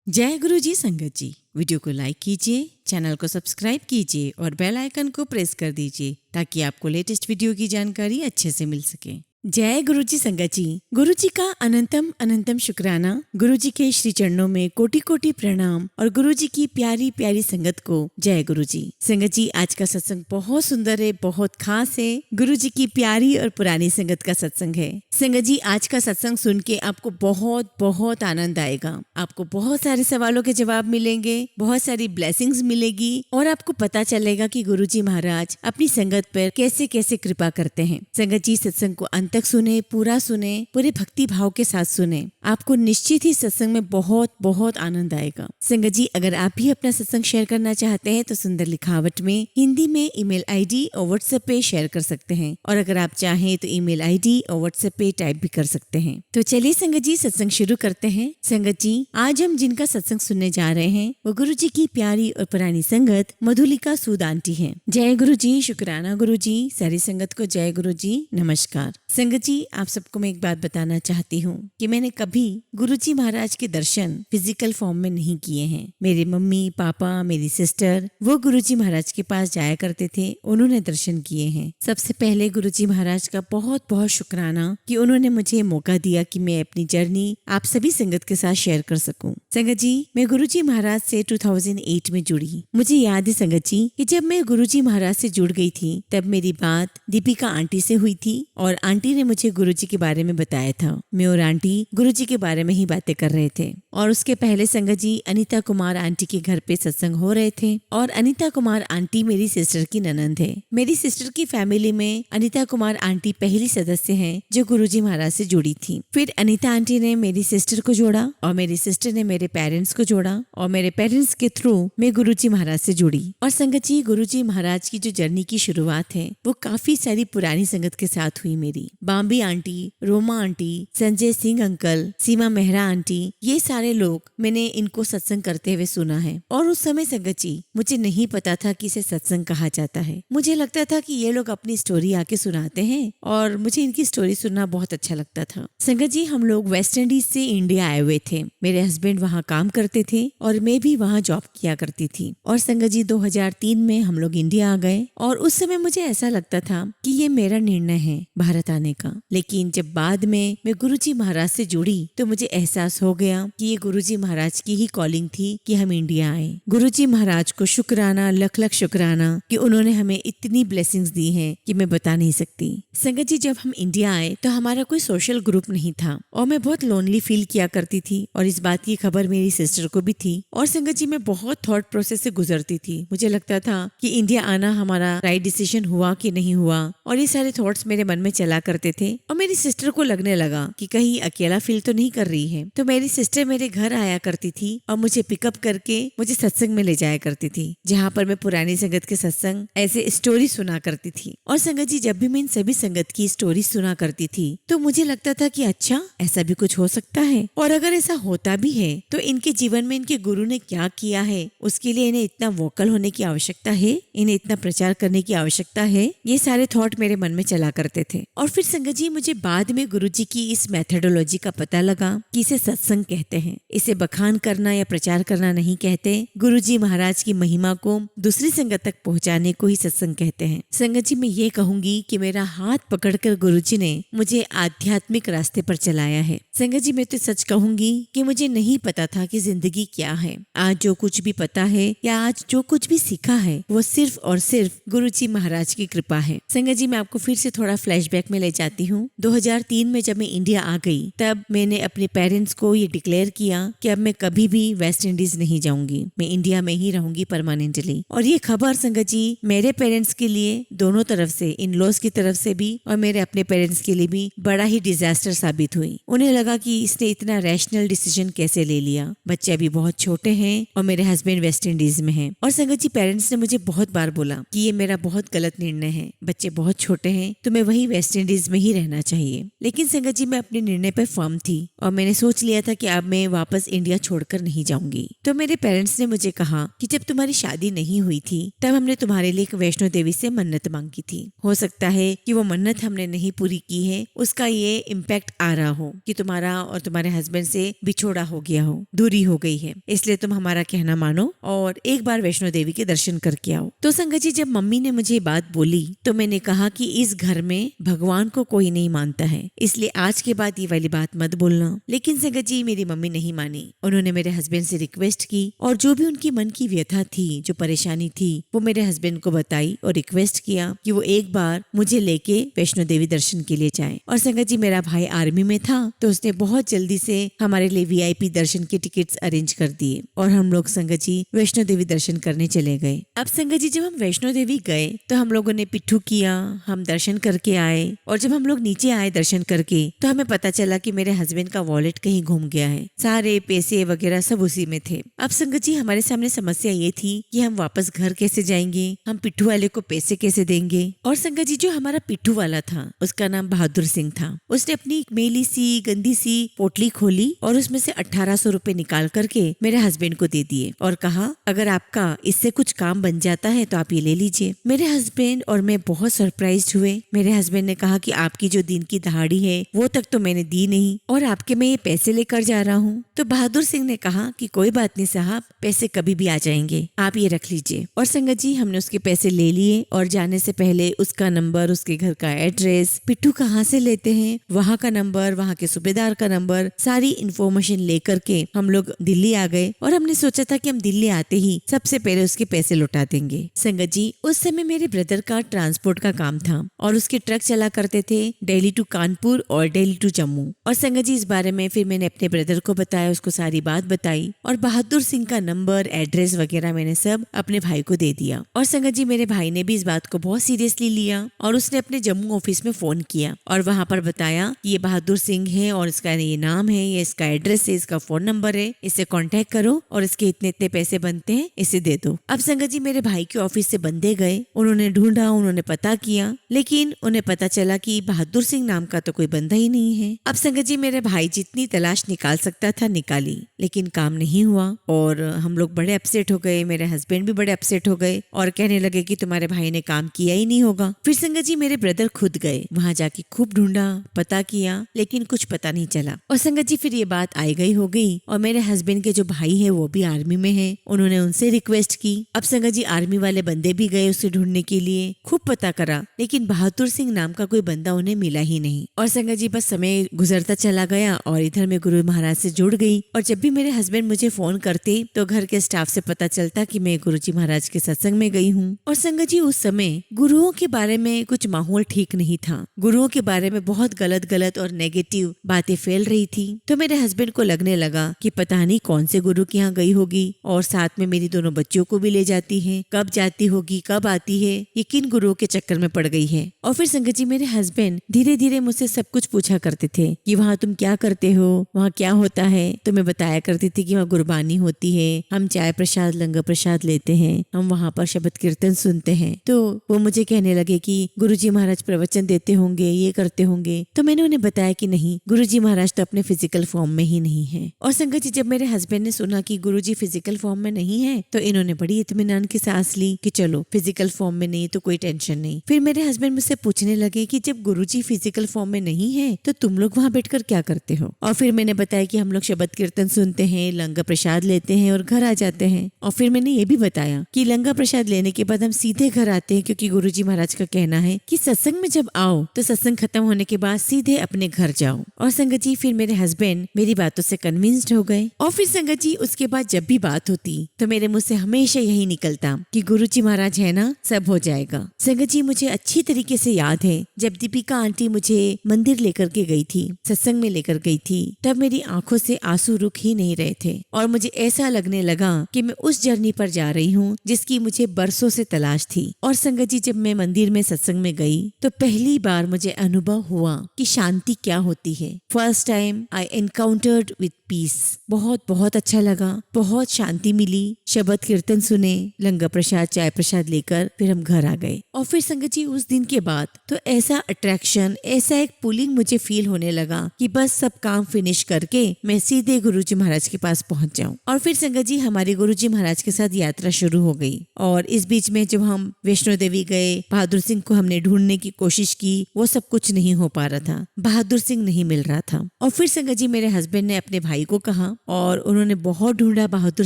जय गुरु जी संगत जी। वीडियो को लाइक कीजिए, चैनल को सब्सक्राइब कीजिए और बेल आइकन को प्रेस कर दीजिए ताकि आपको लेटेस्ट वीडियो की जानकारी अच्छे से मिल सके। जय गुरु जी संगत जी। गुरु जी का अनंतम अनंतम शुक्राना। गुरु जी के श्री चरणों में कोटि कोटि प्रणाम और गुरु जी की प्यारी प्यारी संगत को जय गुरु जी। संगत जी, आज का सत्संग बहुत सुंदर है, बहुत खास है। गुरु जी की प्यारी और पुरानी संगत का सत्संग है। संगत जी, आज का सत्संग सुन के आपको बहुत बहुत आनंद आएगा। आपको बहुत सारे सवालों के जवाब मिलेंगे, बहुत सारी ब्लेसिंग्स मिलेगी और आपको पता चलेगा कि गुरु जी महाराज अपनी संगत पर कैसे कैसे कृपा करते हैं। संगत जी, सत्संग को अंत तक सुने, पूरा सुने, पूरे भक्ति भाव के साथ सुने। आपको निश्चित ही सत्संग में बहुत बहुत आनंद आएगा। संगत जी, अगर आप भी अपना सत्संग शेयर करना चाहते हैं तो सुंदर लिखावट में हिंदी में ईमेल आईडी और व्हाट्सएप पे शेयर कर सकते हैं, और अगर आप चाहें तो ईमेल आईडी और व्हाट्सएप पे टाइप भी कर सकते हैं। तो चलिए संगत जी, सत्संग शुरू करते हैं। संगत जी, आज हम जिनका सत्संग सुनने जा रहे हैं वो गुरु जी की प्यारी और पुरानी संगत मधुलिका सूद आंटी है। जय गुरु जी, शुक्राना गुरु जी। सारी संगत को जय गुरु जी, नमस्कार। संगत जी, आप सबको मैं एक बात बताना चाहती हूँ कि मैंने कभी गुरु जी महाराज के दर्शन फिजिकल फॉर्म में नहीं किए हैं। मेरे मम्मी पापा, मेरी सिस्टर, वो गुरु जी महाराज के पास जाया करते थे, उन्होंने दर्शन किए हैं। सबसे पहले गुरु जी महाराज का बहुत बहुत शुक्राना कि उन्होंने मुझे मौका दिया कि मैं अपनी जर्नी आप सभी संगत के साथ शेयर कर सकूं। संगत जी, मैं गुरु जी महाराज से 2008 में जुड़ी। मुझे याद है संगत जी कि जब मैं गुरु जी महाराज से जुड़ गई थी तब मेरी बात दीपिका आंटी से हुई थी और आंटी ने मुझे गुरु जी के बारे में बताया था। मैं और आंटी गुरु जी के बारे में ही बातें कर रहे थे और उसके पहले संगत जी अनीता कुमार आंटी के घर पे सत्संग हो रहे थे और अनीता कुमार आंटी मेरी सिस्टर की ननंद है। मेरी सिस्टर की फैमिली में अनीता कुमार आंटी पहली सदस्य हैं जो गुरु जी महाराज से जुड़ी थी। फिर अनीता आंटी ने मेरी सिस्टर को जोड़ा और मेरी सिस्टर ने मेरे पेरेंट्स को जोड़ा और मेरे पेरेंट्स के थ्रू मैं गुरु जी महाराज से जुड़ी। और संगत जी, गुरु जी महाराज की जो जर्नी की शुरुआत है वो काफी सारी पुरानी संगत के साथ हुई मेरी। Bambi aunty, Roma aunty, Sanjay Singh uncle, Seema Mehra aunty, ये सारे लोग मैंने इनको सत्संग करते हुए सुना है। और उस समय संगत जी मुझे नहीं पता था कि इसे सत्संग कहा जाता है। मुझे लगता था कि ये लोग अपनी स्टोरी आके सुनाते हैं और मुझे इनकी स्टोरी सुनना बहुत अच्छा लगता था। संगत जी, हम लोग वेस्ट इंडीज से इंडिया आए हुए थे। मेरे हस्बैंड वहाँ काम करते थे और मैं भी वहाँ जॉब किया करती थी। और संगत जी, 2003 में हम लोग इंडिया आ गए और उस समय मुझे ऐसा लगता था कि ये मेरा निर्णय है भारत आने का। लेकिन जब बाद में मैं गुरु जी महाराज से जुड़ी तो मुझे एहसास हो गया कि ये गुरु जी महाराज की ही कॉलिंग थी कि हम इंडिया आए। गुरु जी महाराज को शुक्राना, लख लख शुक्राना कि उन्होंने हमें इतनी ब्लेसिंग्स दी हैं कि मैं बता नहीं सकती। संगत जी, जब हम इंडिया आए तो हमारा कोई सोशल ग्रुप नहीं था और मैं बहुत लोनली फील किया करती थी और इस बात की खबर मेरी सिस्टर को भी थी। और संगत जी, मैं बहुत थॉट प्रोसेस से गुजरती थी। मुझे लगता था कि इंडिया आना हमारा राइट डिसीजन हुआ कि नहीं हुआ, और ये सारे थॉट्स मेरे मन में चला करते थे। और मेरी सिस्टर को लगने लगा कि कहीं अकेला फील तो नहीं कर रही है। तो मेरी सिस्टर मेरे घर आया करती थी और मुझे पिकअप करके मुझे सत्संग में ले जाया करती थी, जहाँ पर मैं पुरानी संगत के सत्संग ऐसे स्टोरी सुना करती थी। और संगत जी, जब भी मैं इन सभी संगत की स्टोरी सुना करती थी तो मुझे लगता था कि अच्छा, ऐसा भी कुछ हो सकता है, और अगर ऐसा होता भी है तो इनके जीवन में इनके गुरु ने क्या किया है, उसके लिए इन्हें इतना वोकल होने की आवश्यकता है, इन्हें इतना प्रचार करने की आवश्यकता है। ये सारे थॉट मेरे मन में चला करते थे। और फिर संगत जी, मुझे बाद में गुरु जी की इस मेथोडोलॉजी का पता लगा कि इसे सत्संग कहते हैं। इसे बखान करना या प्रचार करना नहीं कहते। गुरु जी महाराज की महिमा को दूसरी संगत तक पहुँचाने को ही सत्संग कहते हैं। संगत जी, मैं ये कहूंगी कि मेरा हाथ पकड़कर गुरु जी ने मुझे आध्यात्मिक रास्ते पर चलाया है। संगत जी, मैं तो सच कहूंगी कि मुझे नहीं पता था कि जिंदगी क्या है। आज जो कुछ भी पता है या आज जो कुछ भी सीखा है वो सिर्फ और सिर्फ गुरु जी महाराज की कृपा है। संगत जी, मैं आपको फिर से थोड़ा फ्लैशबैक में ले जाती हूँ। 2003 में जब मैं इंडिया आ गई तब मैंने अपने पेरेंट्स को ये डिक्लेयर किया कि अब मैं कभी भी वेस्ट इंडीज नहीं जाऊंगी, मैं इंडिया में ही रहूंगी परमानेंटली। और ये खबर संगत जी मेरे पेरेंट्स के लिए दोनों तरफ से, इन लॉज की तरफ से भी और मेरे अपने पेरेंट्स के लिए भी बड़ा ही डिजास्टर साबित हुई। उन्हें लगा कि इसने इतना रैशनल डिसीजन कैसे ले लिया, बच्चे अभी बहुत छोटे हैं और मेरे हस्बैंड वेस्ट इंडीज में हैं। और संगत जी, पेरेंट्स ने मुझे बहुत बार बोला कि ये मेरा बहुत गलत निर्णय है, बच्चे बहुत छोटे हैं तो मैं वही वेस्ट इंडीज में ही रहना चाहिए। लेकिन संगत जी, मैं अपने निर्णय पर फर्म थी और मैंने सोच लिया था कि अब मैं वापस इंडिया छोड़कर नहीं जाऊंगी। तो मेरे पेरेंट्स ने मुझे कहा कि जब तुम्हारी शादी नहीं हुई थी तब हमने तुम्हारे लिए एक वैष्णो देवी से मन्नत मांगी थी। हो सकता है कि वो मन्नत हमने नहीं पूरी की है, उसका ये इम्पैक्ट आ रहा हो कि तुम्हारा और तुम्हारे हस्बैंड से बिछोड़ा हो गया हो, दूरी हो गई है, इसलिए तुम हमारा कहना मानो और एक बार वैष्णो देवी के दर्शन करके आओ। तो संगत जी, जब मम्मी ने मुझे बात बोली तो मैंने कहा कि इस घर में भगवान को कोई नहीं मानता है, इसलिए आज के बाद ये वाली बात मत बोलना। लेकिन संगत जी, मेरी मम्मी नहीं मानी। उन्होंने मेरे हस्बैंड से रिक्वेस्ट की और जो भी उनकी मन की व्यथा थी, जो परेशानी थी, वो मेरे हस्बैंड को बताई और रिक्वेस्ट किया कि वो एक बार मुझे लेके वैष्णो देवी दर्शन के लिए जाए। और संगत जी, मेरा भाई आर्मी में था तो उसने बहुत जल्दी से हमारे लिए VIP दर्शन के टिकट्स अरेंज कर दिए और हम लोग संगत जी वैष्णो देवी दर्शन करने चले गए। अब संगत जी, जब हम वैष्णो देवी गए तो हम लोगों ने पिट्ठू किया, हम दर्शन करके आए और जब हम लोग नीचे आए दर्शन करके तो हमें पता चला कि मेरे हस्बैंड का वॉलेट कहीं घूम गया है, सारे पैसे वगैरह सब उसी में थे। अब संगत जी, हमारे सामने समस्या ये थी कि हम वापस घर कैसे जाएंगे, हम पिट्ठू वाले को पैसे कैसे देंगे। और संगत जी, जो हमारा पिट्ठू वाला था उसका नाम बहादुर सिंह था। उसने अपनी मेली सी गंदी सी पोटली खोली और उसमें से 1800 रुपए निकाल करके मेरे हस्बैंड को दे दिए और कहा, अगर आपका इससे कुछ काम बन जाता है तो आप ये ले लीजिए। मेरे हस्बैंड और मैं बहुत सरप्राइज्ड हुए। मेरे हस्बैंड ने कहा कि आपकी जो दिन की दहाड़ी है वो तक तो मैंने दी नहीं और आपके मैं ये पैसे लेकर जा रहा हूँ। तो बहादुर सिंह ने कहा कि कोई बात नहीं साहब, पैसे कभी भी आ जाएंगे, आप ये रख लीजिए। और संगत जी, हमने उसके पैसे ले लिए और जाने से पहले उसका नंबर, उसके घर का एड्रेस, पिट्ठू कहाँ से लेते हैं, वहाँ का नंबर, वहाँ के सूबेदार का नंबर, सारी इन्फॉर्मेशन लेकर के हम लोग दिल्ली आ गए और हमने सोचा था कि हम दिल्ली आते ही सबसे पहले उसके पैसे लौटा देंगे। संगत जी, उस समय मेरे ब्रदर का ट्रांसपोर्ट का काम था और उसके ट्रक चला करते थे दिल्ली टू कानपुर और दिल्ली टू जम्मू। और संगत जी, इस बारे में फिर मैंने अपने ब्रदर को बताया, उसको सारी बात बताई और बहादुर सिंह का नंबर, एड्रेस वगैरह मैंने सब अपने भाई को दे दिया। और संगत जी, मेरे भाई ने भी इस बात को बहुत सीरियसली लिया और उसने अपने जम्मू ऑफिस में फोन किया और वहाँ पर बताया कि ये बहादुर सिंह है और इसका ये नाम है, ये इसका एड्रेस है, इसका फोन नंबर है, इससे कांटेक्ट करो और इसके इतने इतने पैसे बनते हैं, इसे दे दो। अब संगत जी, मेरे भाई के ऑफिस से बंदे गए, उन्होंने ढूंढा, उन्होंने पता किया, लेकिन उन्हें पता चला कि बहादुर सिंह नाम का तो कोई बंदा ही नहीं है। अब संगत जी, मेरे भाई जितनी तलाश निकाल सकता था निकाली, लेकिन काम नहीं हुआ और हम लोग बड़े अपसेट हो गए। मेरे हस्बैंड भी बड़े अपसेट हो गए और कहने लगे कि तुम्हारे भाई ने काम किया ही नहीं होगा। फिर संगत जी, मेरे ब्रदर खुद गए, वहां जाके खूब ढूंढा, पता किया, लेकिन कुछ पता नहीं चला। और संगत जी, फिर ये बात आई गई हो गई और मेरे हस्बैंड के जो भाई है वो भी आर्मी में है, उन्होंने उनसे रिक्वेस्ट की। अब संगत जी, आर्मी वाले बंदे भी गए उसे ढूंढने के लिए, खूब पता करा, लेकिन बहादुर सिंह नाम का कोई बंदा उन्हें मिला ही नहीं। और संगत जी, बस समय गुजरता चला गया और इधर मैं गुरु महाराज से जुड़ गई और जब भी मेरे हस्बैंड मुझे फोन करते तो घर के स्टाफ से पता चलता कि मैं गुरुजी महाराज के सत्संग में गई हूँ। और संगत जी, उस समय गुरुओं के बारे में कुछ माहौल ठीक नहीं था, गुरुओं के बारे में बहुत गलत गलत और नेगेटिव बातें फैल रही थी। तो मेरे हस्बैंड को लगने लगा कि पता नहीं कौन से गुरु के यहाँ गई होगी और साथ में मेरी दोनों बच्चों को भी ले जाती है, कब जाती होगी, कब आती है, ये किन गुरुओं के चक्कर में पड़ गई है। और फिर संगत जी, मेरे हस्बैंड धीरे धीरे मुझसे सब कुछ पूछा करते थे कि वहाँ तुम क्या करते हो, वहाँ क्या होता है। तो मैं बताया करती थी कि वहाँ गुरबानी होती है, हम चाय प्रसाद, लंगर प्रसाद लेते हैं, हम वहाँ पर शब्द कीर्तन सुनते हैं। तो वो मुझे कहने लगे कि गुरुजी महाराज प्रवचन देते होंगे, ये करते होंगे। तो मैंने उन्हें बताया कि नहीं, गुरुजी महाराज तो अपने फिजिकल फॉर्म में ही नहीं है। और संगत जी, जब मेरे हस्बैंड ने सुना कि गुरुजी फिजिकल फॉर्म में नहीं है तो इन्होंने बड़ी इत्मीनान की सांस ली कि चलो फिजिकल फॉर्म में नहीं तो कोई टेंशन नहीं। फिर मेरे हस्बैंड मुझसे पूछने लगे कि जब गुरुजी फिजिकल फॉर्म में नहीं है तो तुम लोग वहाँ बैठकर क्या करते हो। और फिर मैंने बताया कि हम लोग शब्द कीर्तन सुनते हैं, लंगर प्रसाद लेते हैं और घर आ जाते हैं। और फिर मैंने ये भी बताया कि लंगर प्रसाद लेने के बाद हम सीधे घर आते हैं, क्योंकि गुरुजी महाराज का कहना है कि सत्संग में जब आओ तो सत्संग खत्म होने के बाद सीधे अपने घर जाओ। और संगत जी, फिर मेरे हस्बैंड मेरी बातों से कन्विंस्ड हो गए। और फिर संगत जी, उसके बाद जब भी बात होती तो मेरे मुंह से हमेशा यही निकलता कि गुरुजी महाराज है ना, सब हो जाएगा। संगत जी, मुझे अच्छी तरीके से याद है जब दीपिका आंटी मुझे मंदिर लेकर के गई थी, सत्संग में लेकर गई थी, तब मेरी आंखों से आंसू रुक ही नहीं रहे थे और मुझे ऐसा लगने लगा कि मैं उस जर्नी पर जा रही हूँ जिसकी मुझे बरसों से तलाश थी। और संगत जी, जब मैं मंदिर में सत्संग में गई तो पहली बार मुझे अनुभव हुआ कि शांति क्या होती है। First time I encountered with piece. बहुत बहुत अच्छा लगा, बहुत शांति मिली। शब्द कीर्तन सुने, लंगर प्रसाद, चाय प्रसाद लेकर फिर हम घर आ गए। और फिर संगत जी, उस दिन के बाद तो ऐसा अट्रैक्शन, ऐसा एक पुलिंग मुझे फील होने लगा कि बस सब काम फिनिश करके मैं सीधे गुरुजी महाराज के पास पहुंच जाऊं। और फिर संगत जी हमारी गुरुजी महाराज के साथ यात्रा शुरू हो गई। और इस बीच में जब हम वैष्णो देवी गए, बहादुर सिंह को हमने ढूंढने की कोशिश की, वो सब कुछ नहीं हो पा रहा था, बहादुर सिंह नहीं मिल रहा था। और फिर संगत जी मेरे हस्बैंड ने अपने भाई को कहा और उन्होंने बहुत ढूंढा बहादुर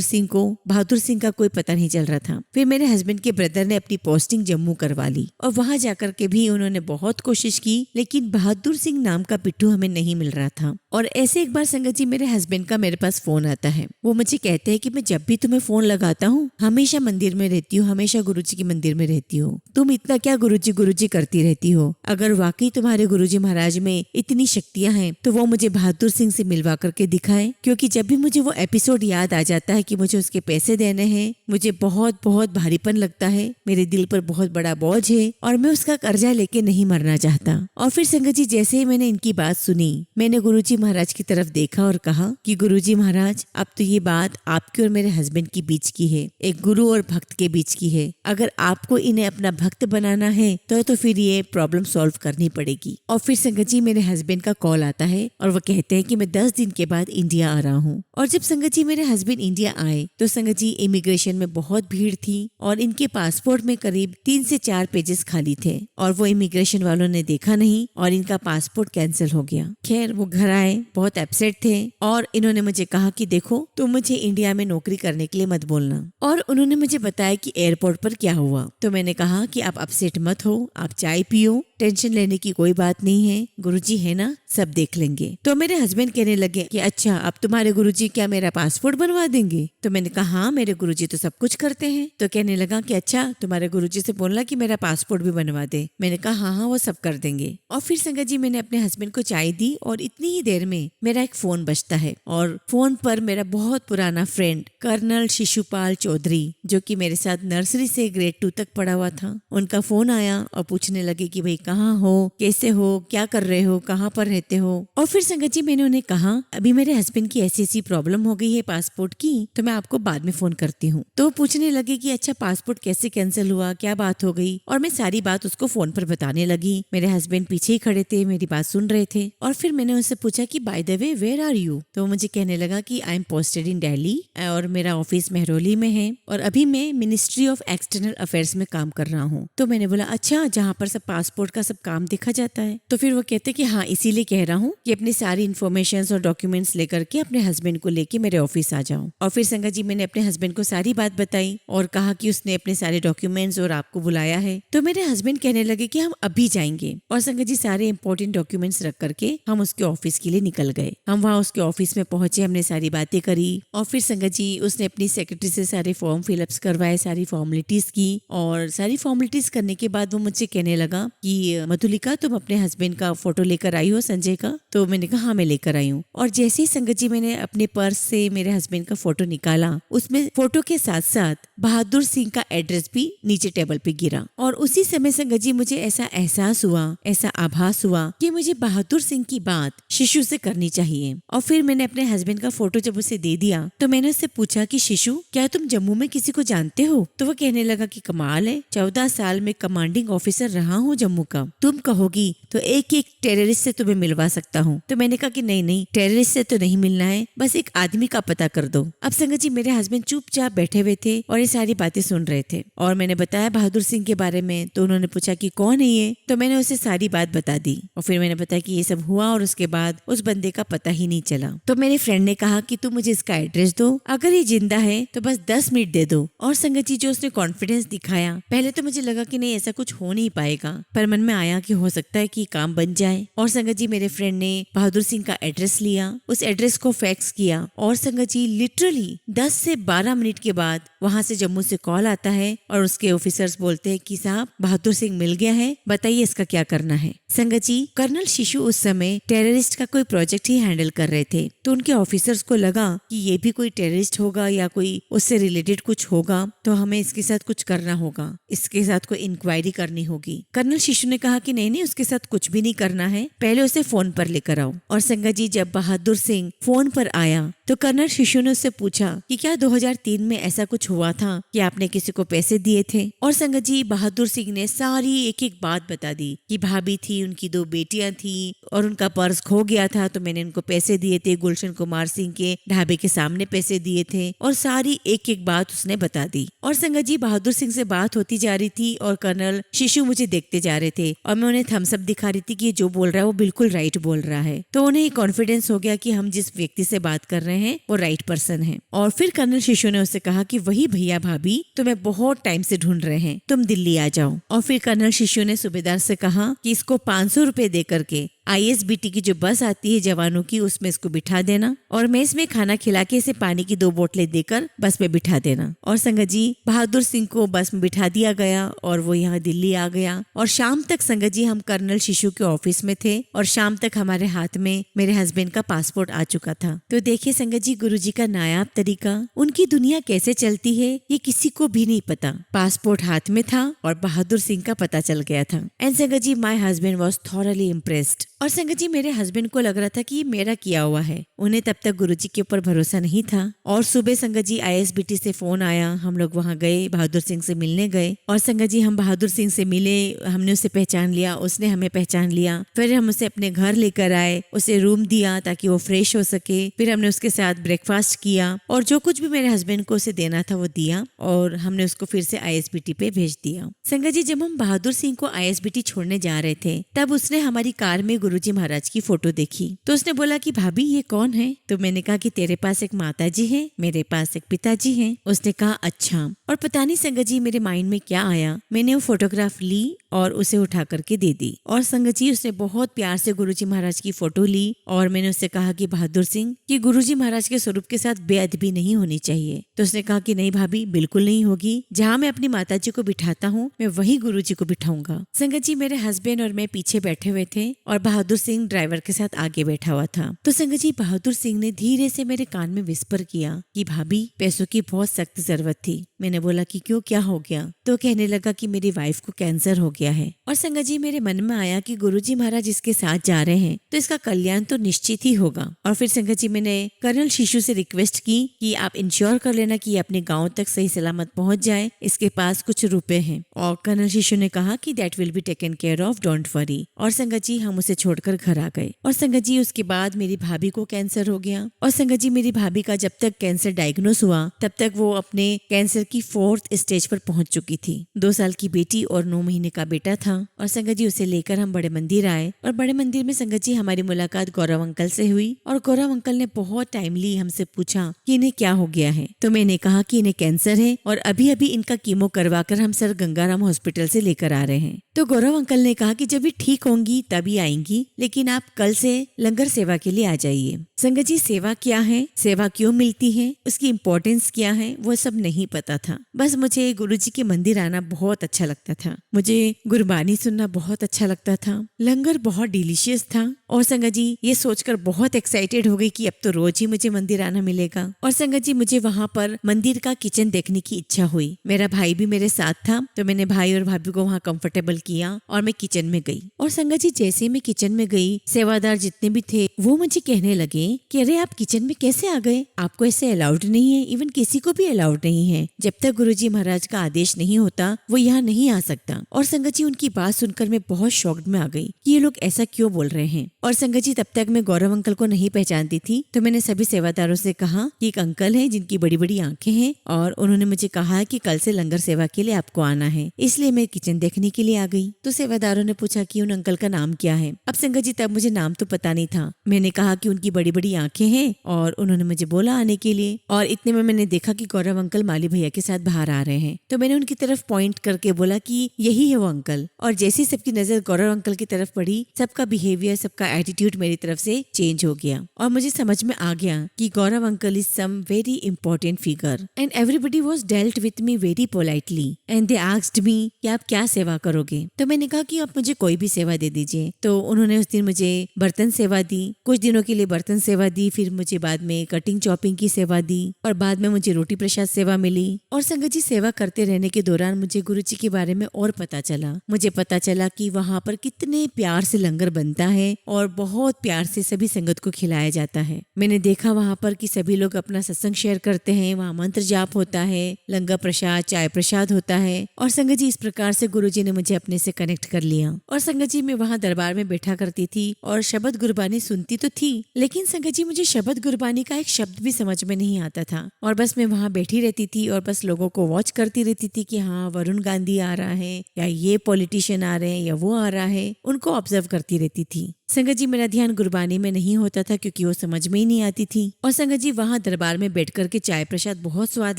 सिंह को, बहादुर सिंह का कोई पता नहीं चल रहा था। फिर मेरे हस्बैंड के ब्रदर ने अपनी पोस्टिंग जम्मू करवा ली और वहां जाकर के भी उन्होंने बहुत कोशिश की, लेकिन बहादुर सिंह नाम का पिट्ठू हमें नहीं मिल रहा था। और ऐसे एक बार संगत जी मेरे हस्बैंड का मेरे पास फोन आता है। वो मुझे कहते हैं कि मैं जब भी तुम्हें फोन लगाता हूँ हमेशा मंदिर में रहती हूँ, हमेशा गुरुजी के मंदिर में रहती हूँ, तुम इतना क्या गुरुजी गुरुजी करती रहती हो? अगर वाकई तुम्हारे गुरुजी महाराज में इतनी शक्तियां हैं तो वो मुझे बहादुर सिंह से मिलवा करके दिखाए, क्योंकि जब भी मुझे वो एपिसोड याद आ जाता है कि मुझे उसके पैसे देने हैं, मुझे बहुत बहुत भारीपन लगता है, मेरे दिल पर बहुत बड़ा बोझ है और मैं उसका कर्जा लेके नहीं मरना चाहता। और फिर संगत जी जैसे ही मैंने इनकी बात सुनी, मैंने गुरुजी महाराज की तरफ देखा और कहा कि गुरुजी महाराज अब तो ये बात आपके और मेरे हस्बैंड के बीच की है, एक गुरु और भक्त के बीच की है। अगर आपको इन्हें अपना भक्त बनाना है तो फिर ये प्रॉब्लम सॉल्व करनी पड़ेगी। और फिर संगत जी मेरे हस्बैंड का कॉल आता है और वो कहते हैं कि मैं 10 दिन के बाद इंडिया आ रहा हूँ। और जब संगत जी मेरे हस्बैंड इंडिया आए तो संगत जी इमिग्रेशन में बहुत भीड़ थी और इनके पासपोर्ट में करीब 3 से 4 पेजेस खाली थे और वो इमिग्रेशन वालों ने देखा नहीं और इनका पासपोर्ट कैंसिल हो गया। खैर वो घर आए, बहुत अपसेट थे और इन्होंने मुझे कहा कि देखो तुम मुझे इंडिया में नौकरी करने के लिए मत बोलना। और उन्होंने मुझे बताया कि एयरपोर्ट पर क्या हुआ। तो मैंने कहा कि आप अपसेट मत हो, आप चाय पियो, टेंशन लेने की कोई बात नहीं है, गुरुजी है ना, सब देख लेंगे। तो मेरे हस्बैंड कहने लगे कि अच्छा अब तुम्हारे गुरुजी क्या मेरा पासपोर्ट बनवा देंगे? तो मैंने कहा हाँ मेरे गुरुजी तो सब कुछ करते हैं। तो कहने लगा कि अच्छा तुम्हारे गुरुजी से बोलना कि मेरा पासपोर्ट भी बनवा दे। मैंने कहा हाँ हाँ वो सब कर देंगे। और फिर संगत जी मैंने अपने हस्बैंड को चाय दी और इतनी ही देर में मेरा एक फोन बजता है और फोन पर मेरा बहुत पुराना फ्रेंड कर्नल शिशुपाल चौधरी, जो कि मेरे साथ नर्सरी से ग्रेड 2 तक पढ़ा हुआ था, उनका फोन आया और पूछने लगे कि भाई कहाँ हो, कैसे हो, क्या कर रहे हो, कहाँ पर रहते हो। और फिर संगत जी मैंने उन्हें कहा अभी मेरे हस्बैंड की ऐसी प्रॉब्लम हो गई है पासपोर्ट की, तो मैं आपको बाद में फोन करती हूँ। तो पूछने लगे कि अच्छा पासपोर्ट कैसे कैंसिल हुआ, क्या बात हो गई। और मैं सारी बात उसको फोन पर बताने लगी। मेरे हस्बैंड पीछे ही खड़े थे, मेरी बात सुन रहे थे। और फिर मैंने उनसे पूछा कि by the way where are you? तो मुझे कहने लगा कि I am posted in Delhi और मेरा ऑफिस मेहरौली में है और अभी मैं मिनिस्ट्री ऑफ एक्सटर्नल अफेयर्स में काम कर रहा हूँ। तो मैंने बोला अच्छा जहाँ पर सब पासपोर्ट का सब काम देखा जाता है। तो फिर वो कहते कि हाँ इसीलिए कह रहा हूँ कि अपनी सारी इन्फॉर्मेशन और डॉक्यूमेंट्स लेकर के अपने हस्बैंड को लेके मेरे ऑफिस आ जाओ। और फिर संगत जी मैंने अपने हस्बैंड को सारी बात बताई और कहा कि उसने अपने सारे डॉक्यूमेंट्स और आपको बुलाया है। तो मेरे हस्बैंड कहने लगे कि हम अभी जाएंगे। और संगत जी सारे इंपॉर्टेंट डॉक्यूमेंट्स रख करके हम उसके ऑफिस के लिए निकल गए। हम वहाँ उसके ऑफिस में पहुंचे, हमने सारी बातें करी और फिर संगत जी उसने अपनी सेक्रेटरी से सारे फॉर्म फिलअप्स करवाए, सारी फॉर्मेलिटीज की। और सारी फॉर्मेलिटीज करने के बाद वो मुझसे कहने लगा कि मधुलिका तुम अपने हस्बैंड का फोटो लेकर आई हो, संजय का? तो मैंने कहा हाँ मैं लेकर आई हूँ। और जैसे ही संगत जी मैंने अपने पर्स से मेरे हस्बैंड का फोटो निकाला, उसमें फोटो के साथ साथ बहादुर सिंह का एड्रेस भी नीचे टेबल पे गिरा। और उसी समय संगत जी मुझे ऐसा एहसास हुआ, ऐसा आभास हुआ कि मुझे बहादुर सिंह की बात शिशु से करनी चाहिए। और फिर मैंने अपने हस्बैंड का फोटो जब उसे दे दिया तो मैंने उससे पूछा कि शिशु क्या तुम जम्मू में किसी को जानते हो? तो वो कहने लगा कि कमाल है, 14 साल में कमांडिंग ऑफिसर रहा हूँ जम्मू का, तुम कहोगी तो एक एक टेररिस्ट से तुम्हें मिलवा सकता हूँ। तो मैंने कहा कि नहीं नहीं टेररिस्ट से तो नहीं मिलना है, बस एक आदमी का पता कर दो। अब संगत जी मेरे हस्बैंड चुपचाप बैठे हुए थे और ये सारी बातें सुन रहे थे और मैंने बताया बहादुर सिंह के बारे में। तो उन्होंने पूछा कि कौन है ये? तो मैंने उसे सारी बात बता दी और फिर मैंने बताया कि ये सब हुआ और उसके बाद उस बंदे का पता ही नहीं चला। तो मेरे फ्रेंड ने कहा कि तुम मुझे इसका एड्रेस दो, अगर ये जिंदा है तो बस 10 मिनट दे दो। और संगत जी जो उसने कॉन्फिडेंस दिखाया, पहले तो मुझे लगा कि नहीं ऐसा कुछ हो नहीं पाएगा, पर मन में आया कि हो सकता है कि काम बन जाए। और संगत जी मेरे फ्रेंड ने बहादुर सिंह का एड्रेस लिया, उस एड्रेस को फैक्स किया और संगत जी लिटरली 10 से 12 मिनट के बाद वहाँ से जम्मू से कॉल आता है और उसके ऑफिसर्स बोलते हैं कि साहब बहादुर सिंह मिल गया है, बताइए इसका क्या करना है। संगत जी कर्नल शिशु उस समय टेररिस्ट का कोई प्रोजेक्ट ही हैंडल कर रहे थे, तो उनके ऑफिसर्स को लगा कि ये भी कोई टेररिस्ट होगा या कोई उससे रिलेटेड कुछ होगा, तो हमें इसके साथ कुछ करना होगा, इसके साथ कोई इंक्वायरी करनी होगी। कर्नल शिशु ने कहा कि नहीं नहीं उसके साथ कुछ भी नहीं करना है, पहले उसे फोन पर लेकर आओ। और संगत जी जब बहादुर सिंह फोन पर आया तो कर्नल शिशु ने उससे पूछा कि क्या 2003 में ऐसा कुछ हुआ था था कि आपने किसी को पैसे दिए थे। और संगत जी बहादुर सिंह ने सारी एक एक बात बता दी कि भाभी थी, उनकी 2 बेटियां थी और उनका पर्स खो गया था तो मैंने उनको पैसे दिए थे, गुलशन कुमार सिंह के ढाबे के सामने पैसे दिए थे, और सारी एक एक बात उसने बता दी। और संगत जी बहादुर सिंह से बात होती जा रही थी और कर्नल शिशु मुझे देखते जा रहे थे और मैं उन्हें थम्स अप दिखा रही थी कि जो बोल रहा है वो बिल्कुल राइट बोल रहा है। तो उन्हें कॉन्फिडेंस हो गया कि हम जिस व्यक्ति से बात कर रहे हैं वो राइट पर्सन है। और फिर कर्नल शिशु ने उससे कहा कि वही भैया भाभी तुम्हें बहुत टाइम से ढूंढ रहे हैं, तुम दिल्ली आ जाओ। और फिर कर्नल शिशु ने सूबेदार से कहा कि इसको 500 रुपए दे करके ISBT की जो बस आती है जवानों की, उसमें इसको बिठा देना और मेस में खाना खिला के इसे पानी की 2 बोतलें देकर बस में बिठा देना। और संगत जी बहादुर सिंह को बस में बिठा दिया गया और वो यहाँ दिल्ली आ गया। और शाम तक संगत जी हम कर्नल शिशु के ऑफिस में थे और शाम तक हमारे हाथ में मेरे हस्बैंड का पासपोर्ट आ चुका था। तो देखिए संगत जी गुरुजी का नायाब तरीका, उनकी दुनिया कैसे चलती है ये किसी को भी नहीं पता। पासपोर्ट हाथ में था और बहादुर सिंह का पता चल गया था। And Sangat ji my husband was thoroughly impressed. और संगत जी मेरे हस्बैंड को लग रहा था कि ये मेरा किया हुआ है, उन्हें तब तक गुरुजी के ऊपर भरोसा नहीं था। और सुबह संगत जी ISBT से फोन आया, हम लोग वहाँ गए, बहादुर सिंह से मिलने गए। और संगत जी हम बहादुर सिंह से मिले, हमने उसे पहचान लिया, उसने हमें पहचान लिया। फिर हम उसे अपने घर लेकर आए, उसे रूम दिया ताकि वो फ्रेश हो सके। फिर हमने उसके साथ ब्रेकफास्ट किया और जो कुछ भी मेरे हस्बैंड को उसे देना था वो दिया और हमने उसको फिर से ISBT पे भेज दिया। संगत जी जब हम बहादुर सिंह को ISBT छोड़ने जा रहे थे तब उसने हमारी कार में गुरुजी महाराज की फोटो देखी। तो उसने बोला कि भाभी ये कौन है? तो मैंने कहा कि तेरे पास एक माताजी है, मेरे पास एक पिताजी है। उसने कहा अच्छा। और पता नहीं संगत जी मेरे माइंड में क्या आया, मैंने वो फोटोग्राफ ली और उसे उठा करके दे दी। और संगत जी उसने बहुत प्यार से गुरुजी महाराज की फोटो ली और मैंने उससे कहा कि बहादुर सिंह कि गुरुजी महाराज के स्वरूप के साथ बेअदबी नहीं होनी चाहिए। तो उसने कहा कि नहीं भाभी बिल्कुल नहीं होगी, जहाँ मैं अपनी माताजी को बिठाता हूँ मैं वही गुरुजी को बिठाऊंगा। संगत जी मेरे हस्बैंड और मैं पीछे बैठे हुए थे और बहादुर सिंह ड्राइवर के साथ आगे बैठा हुआ था। तो संगत जी बहादुर सिंह ने धीरे से मेरे कान में विस्पर किया कि भाभी पैसों की बहुत सख्त जरूरत थी। मैंने बोला कि क्यों, क्या हो गया? तो कहने लगा कि मेरी वाइफ को कैंसर हो गया है। और संगत जी मेरे मन में आया कि गुरुजी महाराज इसके साथ जा रहे हैं तो इसका कल्याण तो निश्चित ही होगा। और फिर संगत जी मैंने कर्नल शिशु से रिक्वेस्ट की कि आप इंश्योर कर लेना कि अपने गाँव तक सही सलामत पहुँच जाए, इसके पास कुछ रुपए हैं। और कर्नल शिशु ने कहा कि that will be taken care of, don't worry. और संगत जी हम उसे छोड़कर घर आ गए। और संगत जी उसके बाद मेरी भाभी को कैंसर हो गया। और संगत जी मेरी भाभी का जब तक कैंसर डायग्नोस हुआ तब तक वो अपने कैंसर की 4th स्टेज पर पहुंच चुकी थी। 2 साल की बेटी और 9 महीने का बेटा था। और संगत जी उसे लेकर हम बड़े मंदिर आए और बड़े मंदिर में संगत जी हमारी मुलाकात गौरव अंकल से हुई। और गौरव अंकल ने बहुत टाइमली हमसे पूछा कि इन्हें क्या हो गया है। तो मैंने कहा कि इन्हें कैंसर है और अभी अभी इनका कीमो करवाकर हम सर गंगाराम हॉस्पिटल से लेकर आ रहे हैं। तो गौरव अंकल ने कहा कि जब ये ठीक होंगी तभी आएंगी, लेकिन आप कल से लंगर सेवा के लिए आ जाइए। संगत जी सेवा क्या है, सेवा क्यों मिलती है, उसकी इम्पोर्टेंस क्या है, वो सब नहीं पता था। बस मुझे गुरुजी के मंदिर आना बहुत अच्छा लगता था, मुझे गुरबानी सुनना बहुत अच्छा लगता था, लंगर बहुत डिलीशियस था। और संगत जी ये सोचकर बहुत एक्साइटेड हो गई कि अब तो रोज ही मुझे मंदिर आना मिलेगा। और संगत जी मुझे वहाँ पर मंदिर का किचन देखने की इच्छा हुई। मेरा भाई भी मेरे साथ था तो मैंने भाई और भाभी को वहाँ कंफर्टेबल किया और मैं किचन में गई। और संगत जी जैसे मैं किचन में गई, सेवादार जितने भी थे वो मुझे कहने लगे कि अरे आप किचन में कैसे आ गए, आपको ऐसे अलाउड नहीं है, इवन किसी को भी अलाउड नहीं है, जब तक गुरुजी महाराज का आदेश नहीं होता वो यहाँ नहीं आ सकता। और संगत जी उनकी बात सुनकर मैं बहुत शॉक्ड में आ गई कि ये लोग ऐसा क्यों बोल रहे हैं। और संगत जी तब तक मैं गौरव अंकल को नहीं पहचानती थी तो मैंने सभी सेवादारों से कहा कि एक अंकल है जिनकी बड़ी बड़ी आंखें हैं और उन्होंने मुझे कहा कि कल से लंगर सेवा के लिए आपको आना है, इसलिए मैं किचन देखने के लिए आ गई। तो सेवादारों ने पूछा कि उन अंकल का नाम क्या है। अब संगत जी तब मुझे नाम तो पता नहीं था। मैंने कहा कि उनकी बड़ी बड़ी आंखें हैं और उन्होंने मुझे बोला आने के लिए। और इतने में मैंने देखा कि गौरव अंकल माली भैया के साथ बाहर आ रहे हैं तो मैंने उनकी तरफ पॉइंट करके बोला कि यही है वो अंकल। और जैसे ही सबकी नजर गौरव अंकल की तरफ पड़ी सबका बिहेवियर, सबका एटीट्यूड मेरी तरफ से चेंज हो गया और मुझे समझ में आ गया कि Gaurav uncle is some very important figure and everybody was dealt with me very politely and they asked me कि आप क्या सेवा करोगे। में। तो मैंने कहा कि आप मुझे कोई भी सेवा दे दीजिए। तो उन्होंने उस दिन मुझे बर्तन सेवा दी, कुछ दिनों के लिए बर्तन सेवा दी, फिर मुझे बाद में कटिंग चॉपिंग की सेवा दी और बाद में मुझे रोटी प्रसाद सेवा मिली। और संगत जी सेवा करते रहने के दौरान मुझे गुरुजी के बारे में और पता चला। मुझे पता चला कि वहाँ पर कितने प्यार से लंगर बनता है और बहुत प्यार से सभी संगत को खिलाया जाता है। मैंने देखा वहाँ पर कि सभी लोग अपना सत्संग शेयर करते हैं, वहाँ मंत्र जाप होता है, लंगर प्रसाद, चाय प्रसाद होता है। और संगत जी इस प्रकार से गुरुजी ने मुझे अपने से कनेक्ट कर लिया। और संगत जी मैं वहाँ दरबार में बैठा करती थी और शब्द गुरबानी सुनती तो थी, लेकिन संगत जी मुझे शब्द गुरबानी का एक शब्द भी समझ में नहीं आता था। और बस मैं वहाँ बैठी रहती थी और बस लोगों को वॉच करती रहती थी कि हाँ वरुण गांधी आ रहा है या ये पॉलिटिशियन आ रहे हैं या वो आ रहा है, उनको ऑब्जर्व करती रहती थी। संगत जी मेरा ध्यान गुरबानी में नहीं होता था क्योंकि वो समझ में ही नहीं आती थी। और संगत जी वहाँ दरबार में बैठ करके चाय प्रसाद बहुत स्वाद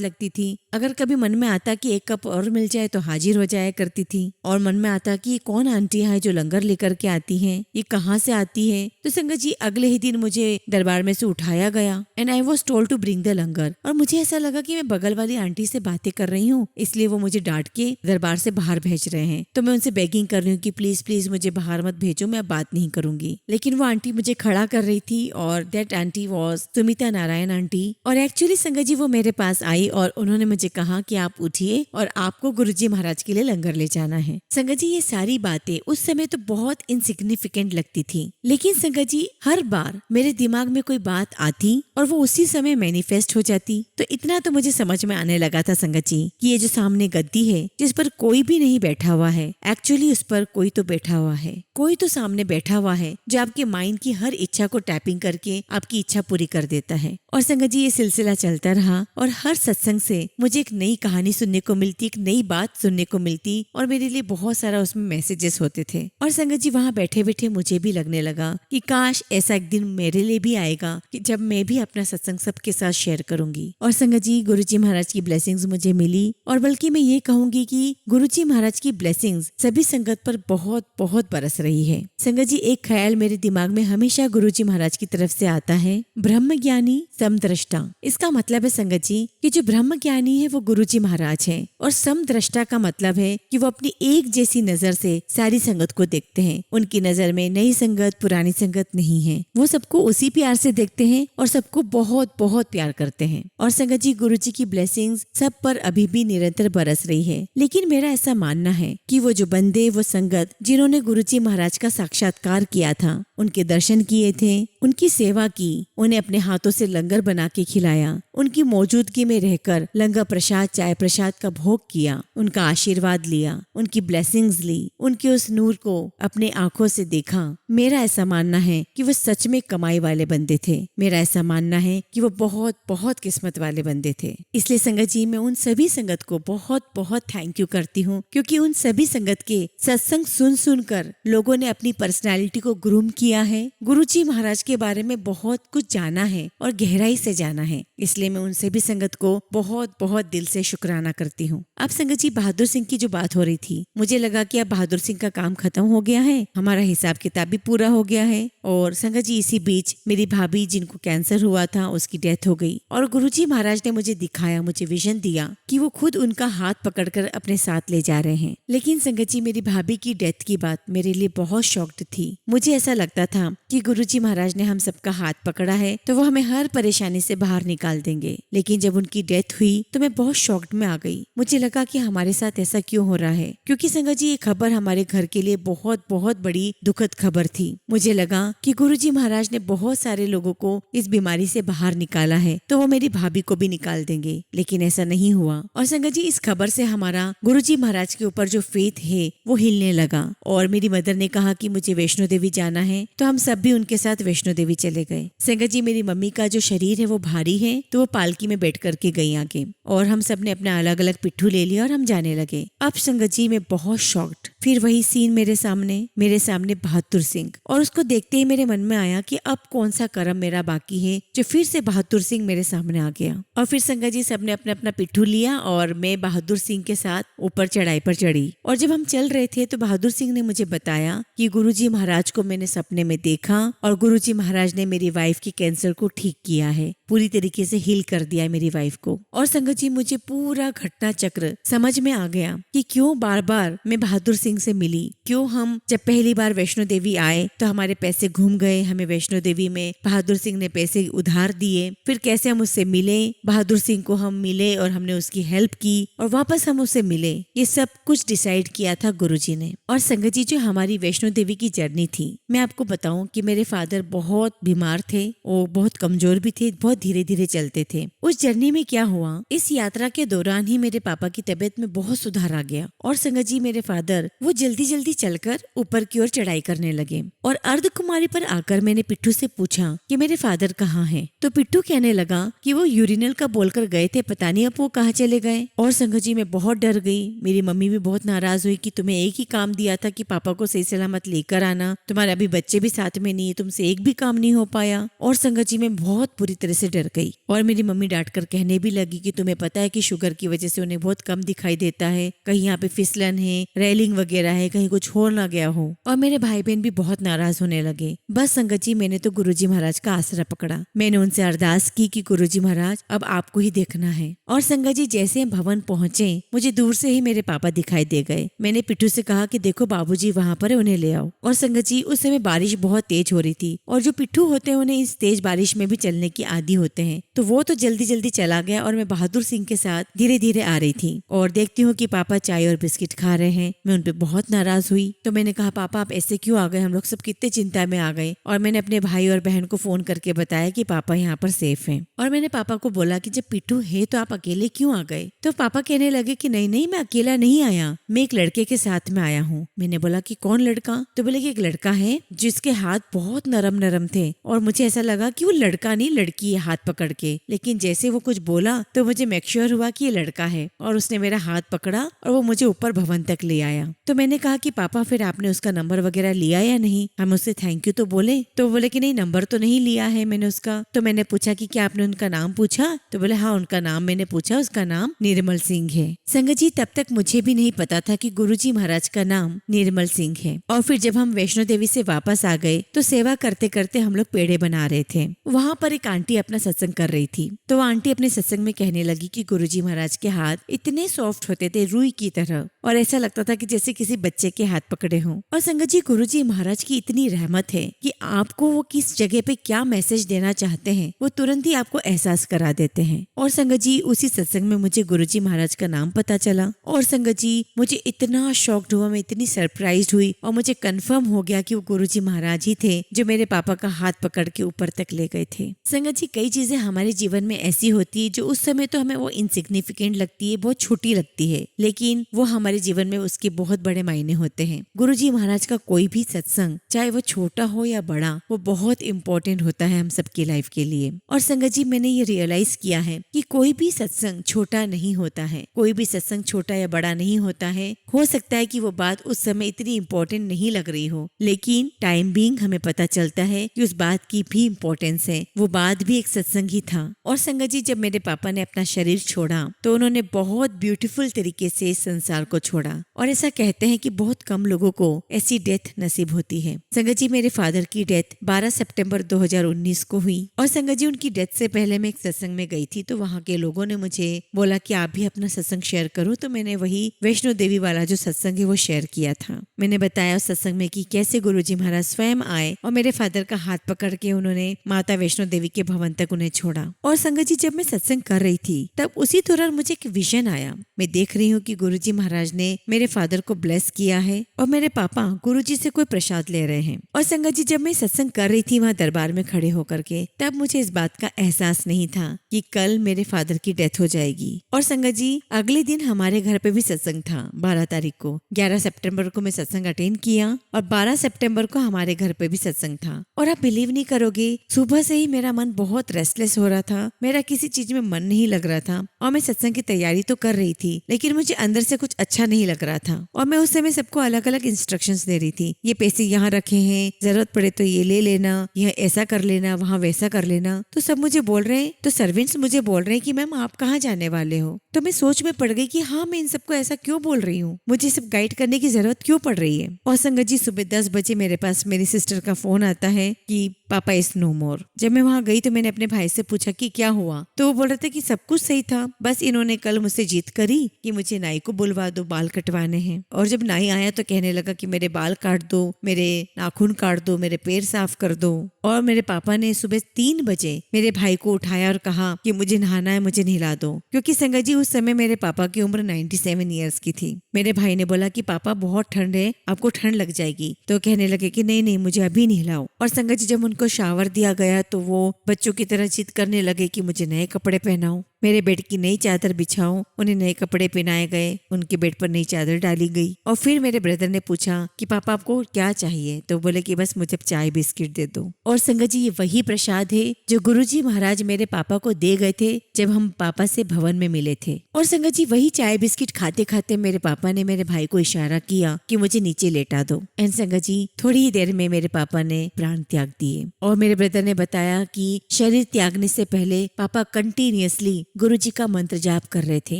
लगती थी। अगर कभी मन में आता कि एक कप और मिल जाए तो हाजिर हो जाया करती थी। और मन में आता कि ये कौन आंटी है जो लंगर लेकर के आती है, ये कहाँ से आती है। तो संगत जी अगले ही दिन मुझे दरबार में से उठाया गया and I was told to bring the langar. और मुझे ऐसा लगा कि मैं बगल वाली आंटी से बातें कर रही हूँ, इसलिए वो मुझे डांट के दरबार से बाहर भेज रहे हैं। तो मैं उनसे बेगिंग कर रही हूँ कि प्लीज प्लीज मुझे बाहर मत भेजो, मैं अब बात नहीं करूंगी। लेकिन वो आंटी मुझे खड़ा कर रही थी और that aunty was Sumita Narayan aunty. और एक्चुअली संगत जी वो मेरे पास आई और उन्होंने मुझे कहा कि आप उठिए और आपको गुरुजी महाराज के लिए लंगर ले जाना है। संगत जी ये सारी बातें उस समय तो बहुत इनसिग्निफिकेंट लगती थी, लेकिन संगत जी हर बार मेरे दिमाग में कोई बात आती और वो उसी समय मैनिफेस्ट हो जाती। तो इतना तो मुझे समझ में आने लगा था संगत जी कि ये जो सामने गद्दी है जिस पर कोई भी नहीं बैठा हुआ है, एक्चुअली उस पर कोई तो बैठा हुआ है, कोई तो सामने बैठा हुआ है जो आपके माइंड की हर इच्छा को टैपिंग करके आपकी इच्छा पूरी कर देता है। और संगत जी ये सिलसिला चलता रहा और हर सत्संग से मुझे एक नई कहानी सुनने को मिलती, एक नई बात सुनने को मिलती और मेरे लिए बहुत सारा उसमें मैसेजेस होते थे। और संगत जी वहाँ बैठे बैठे मुझे भी लगने लगा कि काश ऐसा एक दिन मेरे लिए भी आएगा कि जब मैं भी अपना सत्संग सबके साथ शेयर करूंगी। और संगत जी गुरुजी महाराज की ब्लेसिंग्स मुझे मिली और बल्कि मैं ये कहूंगी कि गुरुजी महाराज की ब्लेसिंग्स सभी संगत पर बहुत बहुत बरस रही है। संगत जी एक ख्याल मेरे दिमाग में हमेशा गुरुजी महाराज की तरफ से आता है, ब्रह्म ज्ञानी समदृष्टा। इसका मतलब है संगत जी कि जो ब्रह्म ज्ञानी है वो गुरुजी महाराज है और समदृष्टा का मतलब है कि वो अपनी एक जैसी नजर से सारी संगत को देखते हैं। उनकी नजर में नई संगत पुरानी संगत नहीं है, वो सबको उसी प्यार से देखते हैं और सबको बहुत बहुत प्यार करते हैं। और संगत जी गुरुजी की ब्लेसिंग्स सब पर अभी भी निरंतर बरस रही है। लेकिन मेरा ऐसा मानना है कि वो जो बंदे, वो संगत जिन्होंने गुरुजी महाराज का साक्षात्कार किया था, उनके दर्शन किए थे, उनकी सेवा की, उन्हें अपने हाथों से लंगर बना के खिलाया, उनकी मौजूदगी में रहकर लंगर प्रसाद चाय प्रसाद का भोग किया, उनका आशीर्वाद लिया, उनकी ब्लेसिंग्स ली, उनके उस नूर को अपने आंखों से देखा। मेरा ऐसा मानना है कि वो सच में कमाई वाले बंदे थे। मेरा ऐसा मानना है कि वो बहुत बहुत किस्मत वाले बंदे थे। इसलिए संगत जी मैं उन सभी संगत को बहुत बहुत थैंक यू करती हूँ, क्योंकि उन सभी संगत के सत्संग सुन सुनकर लोगों ने अपनी पर्सनैलिटी को ग्रूम किया है, गुरुजी महाराज के बारे में बहुत कुछ जाना है और गहराई से जाना है। इसलिए मैं उन सभी संगत को बहुत बहुत दिल से शुक्राना करती हूँ। अब संगत जी बहादुर सिंह की जो बात हो रही थी, मुझे लगा कि अब बहादुर सिंह का काम खत्म हो गया है, हमारा हिसाब किताब भी पूरा हो गया है। और संगत जी इसी बीच मेरी भाभी जिनको कैंसर हुआ था उसकी डेथ हो गई और गुरुजी महाराज ने मुझे दिखाया, मुझे विजन दिया कि वो खुद उनका हाथ पकड़कर अपने साथ ले जा रहे हैं। लेकिन संगत जी मेरी भाभी की डेथ की बात मेरे लिए बहुत शॉक्ड थी। मुझे ऐसा लगता था कि गुरुजी महाराज ने हम सबका हाथ पकड़ा है तो वो हमें हर परेशानी से बाहर निकाल देंगे। लेकिन जब उनकी डेथ हुई तो मैं बहुत शॉक्ड में आ गई। मुझे लगा कि हमारे साथ ऐसा क्यों हो रहा है, क्योंकि संगत जी ये खबर हमारे घर के लिए बहुत बहुत बड़ी दुखद खबर थी। मुझे लगा कि गुरुजी महाराज ने बहुत सारे लोगों को इस बीमारी से बाहर निकाला है तो वो मेरी भाभी को भी निकाल देंगे, लेकिन ऐसा नहीं हुआ। और संगत जी इस खबर से हमारा गुरुजी महाराज के ऊपर जो फेथ है वो हिलने लगा और मेरी मदर ने कहा कि मुझे वैष्णो देवी जाना है, तो हम सब भी उनके साथ वैष्णो देवी चले गए। संगत जी मेरी मम्मी का जो शरीर है वो भारी है तो वो पालकी में बैठ करके गई आगे और हम सब ने अपना अलग अलग पिट्ठू ले लिया और हम जाने लगे। अब संगत जी मैं बहुत शॉक्ड, फिर वही सीन मेरे सामने बहादुर सिंह, और उसको देखते ही मेरे मन में आया कि अब कौन सा कर्म मेरा बाकी है जो फिर से बहादुर सिंह मेरे सामने आ गया। और फिर संगत जी सबने अपना अपना पिट्ठू लिया और मैं बहादुर सिंह के साथ ऊपर चढ़ाई पर चढ़ी। और जब हम चल रहे थे तो बहादुर सिंह ने मुझे बताया कि गुरुजी महाराज को मैंने सपने में देखा और गुरुजी महाराज ने मेरी वाइफ की कैंसर को ठीक किया है। पूरी तरीके से हील कर दिया मेरी वाइफ को। और संगत जी मुझे पूरा घटना चक्र समझ में आ गया कि क्यों बार बार मैं बहादुर सिंह से मिली, क्यों हम जब पहली बार वैष्णो देवी आए तो हमारे पैसे घूम गए, हमें वैष्णो देवी में बहादुर सिंह ने पैसे उधार दिए, फिर कैसे हम उससे मिले, बहादुर सिंह को हम मिले और हमने उसकी हेल्प की और वापस हम उससे मिले। ये सब कुछ डिसाइड किया था गुरुजी ने। और संगत जी जो हमारी वैष्णो देवी की जर्नी थी, मैं आपको बताऊं कि मेरे फादर बहुत बीमार थे और बहुत कमजोर भी थे, बहुत धीरे धीरे चलते थे। उस जर्नी में क्या हुआ, इस यात्रा के दौरान ही मेरे पापा की तबीयत में बहुत सुधार आ गया और संगत जी मेरे फादर वो जल्दी जल्दी चलकर ऊपर की ओर चढ़ाई करने लगे। और अर्ध कुमारी पर आकर मैंने पिट्ठू से पूछा कि मेरे फादर कहाँ हैं, तो पिट्ठू कहने लगा कि वो यूरिनल का बोलकर गए थे, पता नहीं अब वो कहाँ चले गए। और संगत जी मैं बहुत डर गई, मेरी मम्मी भी बहुत नाराज हुई कि तुम्हें एक ही काम दिया था कि पापा को सही सलामत लेकर आना, तुम्हारे अभी बच्चे भी साथ में नहीं है, तुमसे एक भी काम नहीं हो पाया। और संगत जी मैं बहुत बुरी तरह से डर गई और मेरी मम्मी डांट कर कहने भी लगी कि तुम्हें पता है कि शुगर की वजह से उन्हें बहुत कम दिखाई देता है, कहीं यहाँ पे फिसलन है, रेलिंग वगैरह है, कहीं कुछ हो ना गया हो। और मेरे भाई बहन भी बहुत नाराज होने लगे। बस संगत जी मैंने तो गुरुजी महाराज का आसरा पकड़ा, मैंने उनसे अरदास की कि गुरुजी महाराज अब आपको ही देखना है। और संगत जी जैसे हम भवन पहुंचे, मुझे दूर से ही मेरे पापा दिखाई दे गए। मैंने पिट्ठू से कहा कि देखो बाबूजी वहाँ पर है, उन्हें ले आओ। और संगत जी उस समय बारिश बहुत तेज हो रही थी और जो पिट्ठू होते हैं उन्हें इस तेज बारिश में भी चलने की आदी होते हैं, तो वो तो जल्दी जल्दी चला गया और मैं बहादुर सिंह के साथ धीरे धीरे आ रही थी और देखती हूँ कि पापा चाय और बिस्किट खा रहे हैं। मैं उन पे बहुत नाराज हुई, तो मैंने कहा पापा आप ऐसे क्यों आ गए, हम लोग सब कितने चिंता में आ गए। और मैंने अपने भाई और बहन को फोन करके बताया कि पापा यहाँ पर सेफ हैं। और मैंने पापा को बोला कि जब पिट्ठू है तो आप अकेले क्यों आ गए, तो पापा कहने लगे कि नहीं नहीं मैं अकेला नहीं आया, मैं एक लड़के के साथ में आया हूँ। मैंने बोला कि कौन लड़का, तो बोले कि एक लड़का है जिसके हाथ बहुत नरम नरम थे और मुझे ऐसा लगा कि वो लड़का नहीं लड़की है हाथ पकड़ के, लेकिन जैसे वो कुछ बोला तो मुझे मेक श्योर हुआ कि ये लड़का है और उसने मेरा हाथ पकड़ा और वो मुझे ऊपर भवन तक ले आया। तो मैंने कहा कि पापा फिर आपने उसका नंबर वगैरह लिया या नहीं, हम उससे थैंक यू तो बोले, तो बोले कि नहीं नंबर तो नहीं लिया है मैंने उसका। तो मैंने पूछा कि क्या आपने उनका नाम पूछा, तो बोले हाँ उनका नाम मैंने पूछा, उसका नाम निर्मल सिंह है। संगत जी तब तक मुझे भी नहीं पता था कि गुरुजी महाराज का नाम निर्मल सिंह है। और फिर जब हम वैष्णो देवी से वापस आ गए तो सेवा करते करते हम लोग पेड़े बना रहे थे। वहाँ पर एक आंटी अपना सत्संग कर रही थी, तो आंटी अपने सत्संग में कहने लगी कि गुरुजी महाराज के हाथ इतने सॉफ्ट होते थे रुई की तरह और ऐसा लगता था कि जैसे किसी बच्चे के हाथ पकड़े हों। और संगत जी गुरुजी महाराज की इतनी रहमत है कि आपको वो किस जगह पे क्या मैसेज देना चाहते हैं वो तुरंत ही आपको एहसास करा देते हैं। और संगत जी उसी सत्संग में मुझे गुरुजी महाराज का नाम पता चला और संगत जी मुझे इतना शॉक्ड हुआ, मैं इतनी सरप्राइज हुई और मुझे कंफर्म हो गया कि वो गुरुजी महाराज ही थे जो मेरे पापा का हाथ पकड़ के ऊपर तक ले गए थे। संगत जी कई चीजें हमारे जीवन में ऐसी होती है जो उस समय तो हमें वो इनसिग्निफिकेंट लगती है, बहुत छोटी लगती है, लेकिन वो हमारे जीवन में उसके बहुत बड़े मायने होते हैं। गुरुजी महाराज का कोई भी सत्संग चाहे वो छोटा हो या बड़ा, वो बहुत इम्पोर्टेंट होता है हम सबकी लाइफ के लिए। और संगत जी मैंने ये रियलाइज किया है कि कोई भी सत्संग छोटा नहीं होता है, कोई भी सत्संग छोटा या बड़ा नहीं होता है। हो सकता है कि वो बात उस समय इतनी इम्पोर्टेंट नहीं लग रही हो, लेकिन टाइम बीइंग हमें पता चलता है कि उस बात की भी इम्पोर्टेंस है, वो बात भी एक सत्संग ही था। और संगत जी जब मेरे पापा ने अपना शरीर छोड़ा तो उन्होंने बहुत ब्यूटीफुल तरीके से इस संसार को छोड़ा। और ऐसा कहते हैं कि बहुत कम लोगों को ऐसी डेथ नसीब होती है। संगत जी मेरे फादर की डेथ 12 सितंबर 2019 को हुई और संगत जी उनकी डेथ से पहले मैं एक सत्संग में गई थी, तो वहाँ के लोगों ने मुझे बोला कि आप भी अपना सत्संग शेयर करो, तो मैंने वही वैष्णो देवी वाला जो सत्संग है वो शेयर किया था। मैंने बताया उस सत्संग में कि कैसे गुरुजी महाराज स्वयं आए और मेरे फादर का हाथ पकड़ के उन्होंने माता वैष्णो देवी के भवन तक उन्हें छोड़ा। और संगत जी जब मैं सत्संग कर रही थी तब उसी दौरान मुझे एक विजन आया। मैं देख रही हूँ कि गुरुजी महाराज ने मेरे फादर को ब्लेस किया है और मेरे पापा गुरुजी से कोई प्रसाद ले रहे हैं। और संगत जी जब मैं सत्संग कर रही थी वहाँ दरबार में खड़े होकर के, तब मुझे इस बात का एहसास नहीं था कि कल मेरे फादर की डेथ हो जाएगी। और संगत जी अगले दिन हमारे घर पे भी सत्संग था 12 तारीख को। 11 सितंबर को मैं सत्संग अटेंड किया और 12 सितंबर को हमारे घर पे भी सत्संग था। और आप बिलीव नहीं करोगे, सुबह से ही मेरा मन बहुत रेस्टलेस हो रहा था, मेरा किसी चीज में मन नहीं लग रहा था और मैं सत्संग की तैयारी तो कर रही थी, लेकिन मुझे अंदर से कुछ अच्छा नहीं लग रहा था। और मैं उस समय सबको अलग अलग इंस्ट्रक्शंस दे रही थी, ये पैसे यहाँ रखे हैं, जरूरत पड़े तो ये ले लेना, यह ऐसा कर लेना, वहाँ वैसा कर लेना। तो सब मुझे बोल रहे हैं, तो सर्वेंट्स मुझे बोल रहे हैं कि मैम आप कहाँ जाने वाले हो। तो मैं सोच में पड़ गई कि हाँ मैं इन सबको ऐसा क्यों बोल रही हूँ, मुझे सब गाइड करने की जरूरत क्यों पड़ रही है। और संगत जी सुबह 10 बजे मेरे पास मेरी सिस्टर का फोन आता है कि पापा इज नो मोर। जब मैं वहाँ गई तो मैंने अपने भाई से पूछा कि क्या हुआ, तो वो बोल रहे थे कि सब कुछ सही था, बस इन्होंने कल मुझसे जिद करी कि मुझे नाई को बुलवा दो, बाल कटवाने हैं। और जब नाई आया तो कहने लगा कि मेरे बाल काट दो, मेरे नाखून काट दो, मेरे पैर साफ कर दो। और मेरे पापा ने सुबह 3 बजे मेरे भाई को उठाया और कहा कि मुझे नहाना है, मुझे नहला दो। क्योंकि संगत जी उस समय मेरे पापा की उम्र 97 ईयर्स की थी। मेरे भाई ने बोला कि पापा बहुत ठंड है, आपको ठंड लग जाएगी। तो कहने लगे कि नहीं नहीं, मुझे अभी नहलाओ। और संगत जी जब उनको शावर दिया गया तो वो बच्चों की तरह जिद करने लगे कि मुझे नए कपड़े पहनाओ, मेरे बेड की नई चादर बिछाओ। उन्हें नए कपड़े पहनाए गए, उनके बेड पर नई चादर डाली गई। और फिर मेरे ब्रदर ने पूछा कि पापा आपको क्या चाहिए, तो बोले कि बस मुझे चाय बिस्किट दे दो। और संगत जी ये वही प्रसाद है जो गुरुजी महाराज मेरे पापा को दे गए थे जब हम पापा से भवन में मिले थे। और संगत जी वही चाय बिस्किट खाते खाते मेरे पापा ने मेरे भाई को इशारा किया कि मुझे नीचे लेटा दो। एंड संगत जी थोड़ी ही देर में मेरे पापा ने प्राण त्याग दिए। और मेरे ब्रदर ने बताया कि शरीर त्यागने से पहले पापा कंटिन्यूअसली गुरुजी का मंत्र जाप कर रहे थे।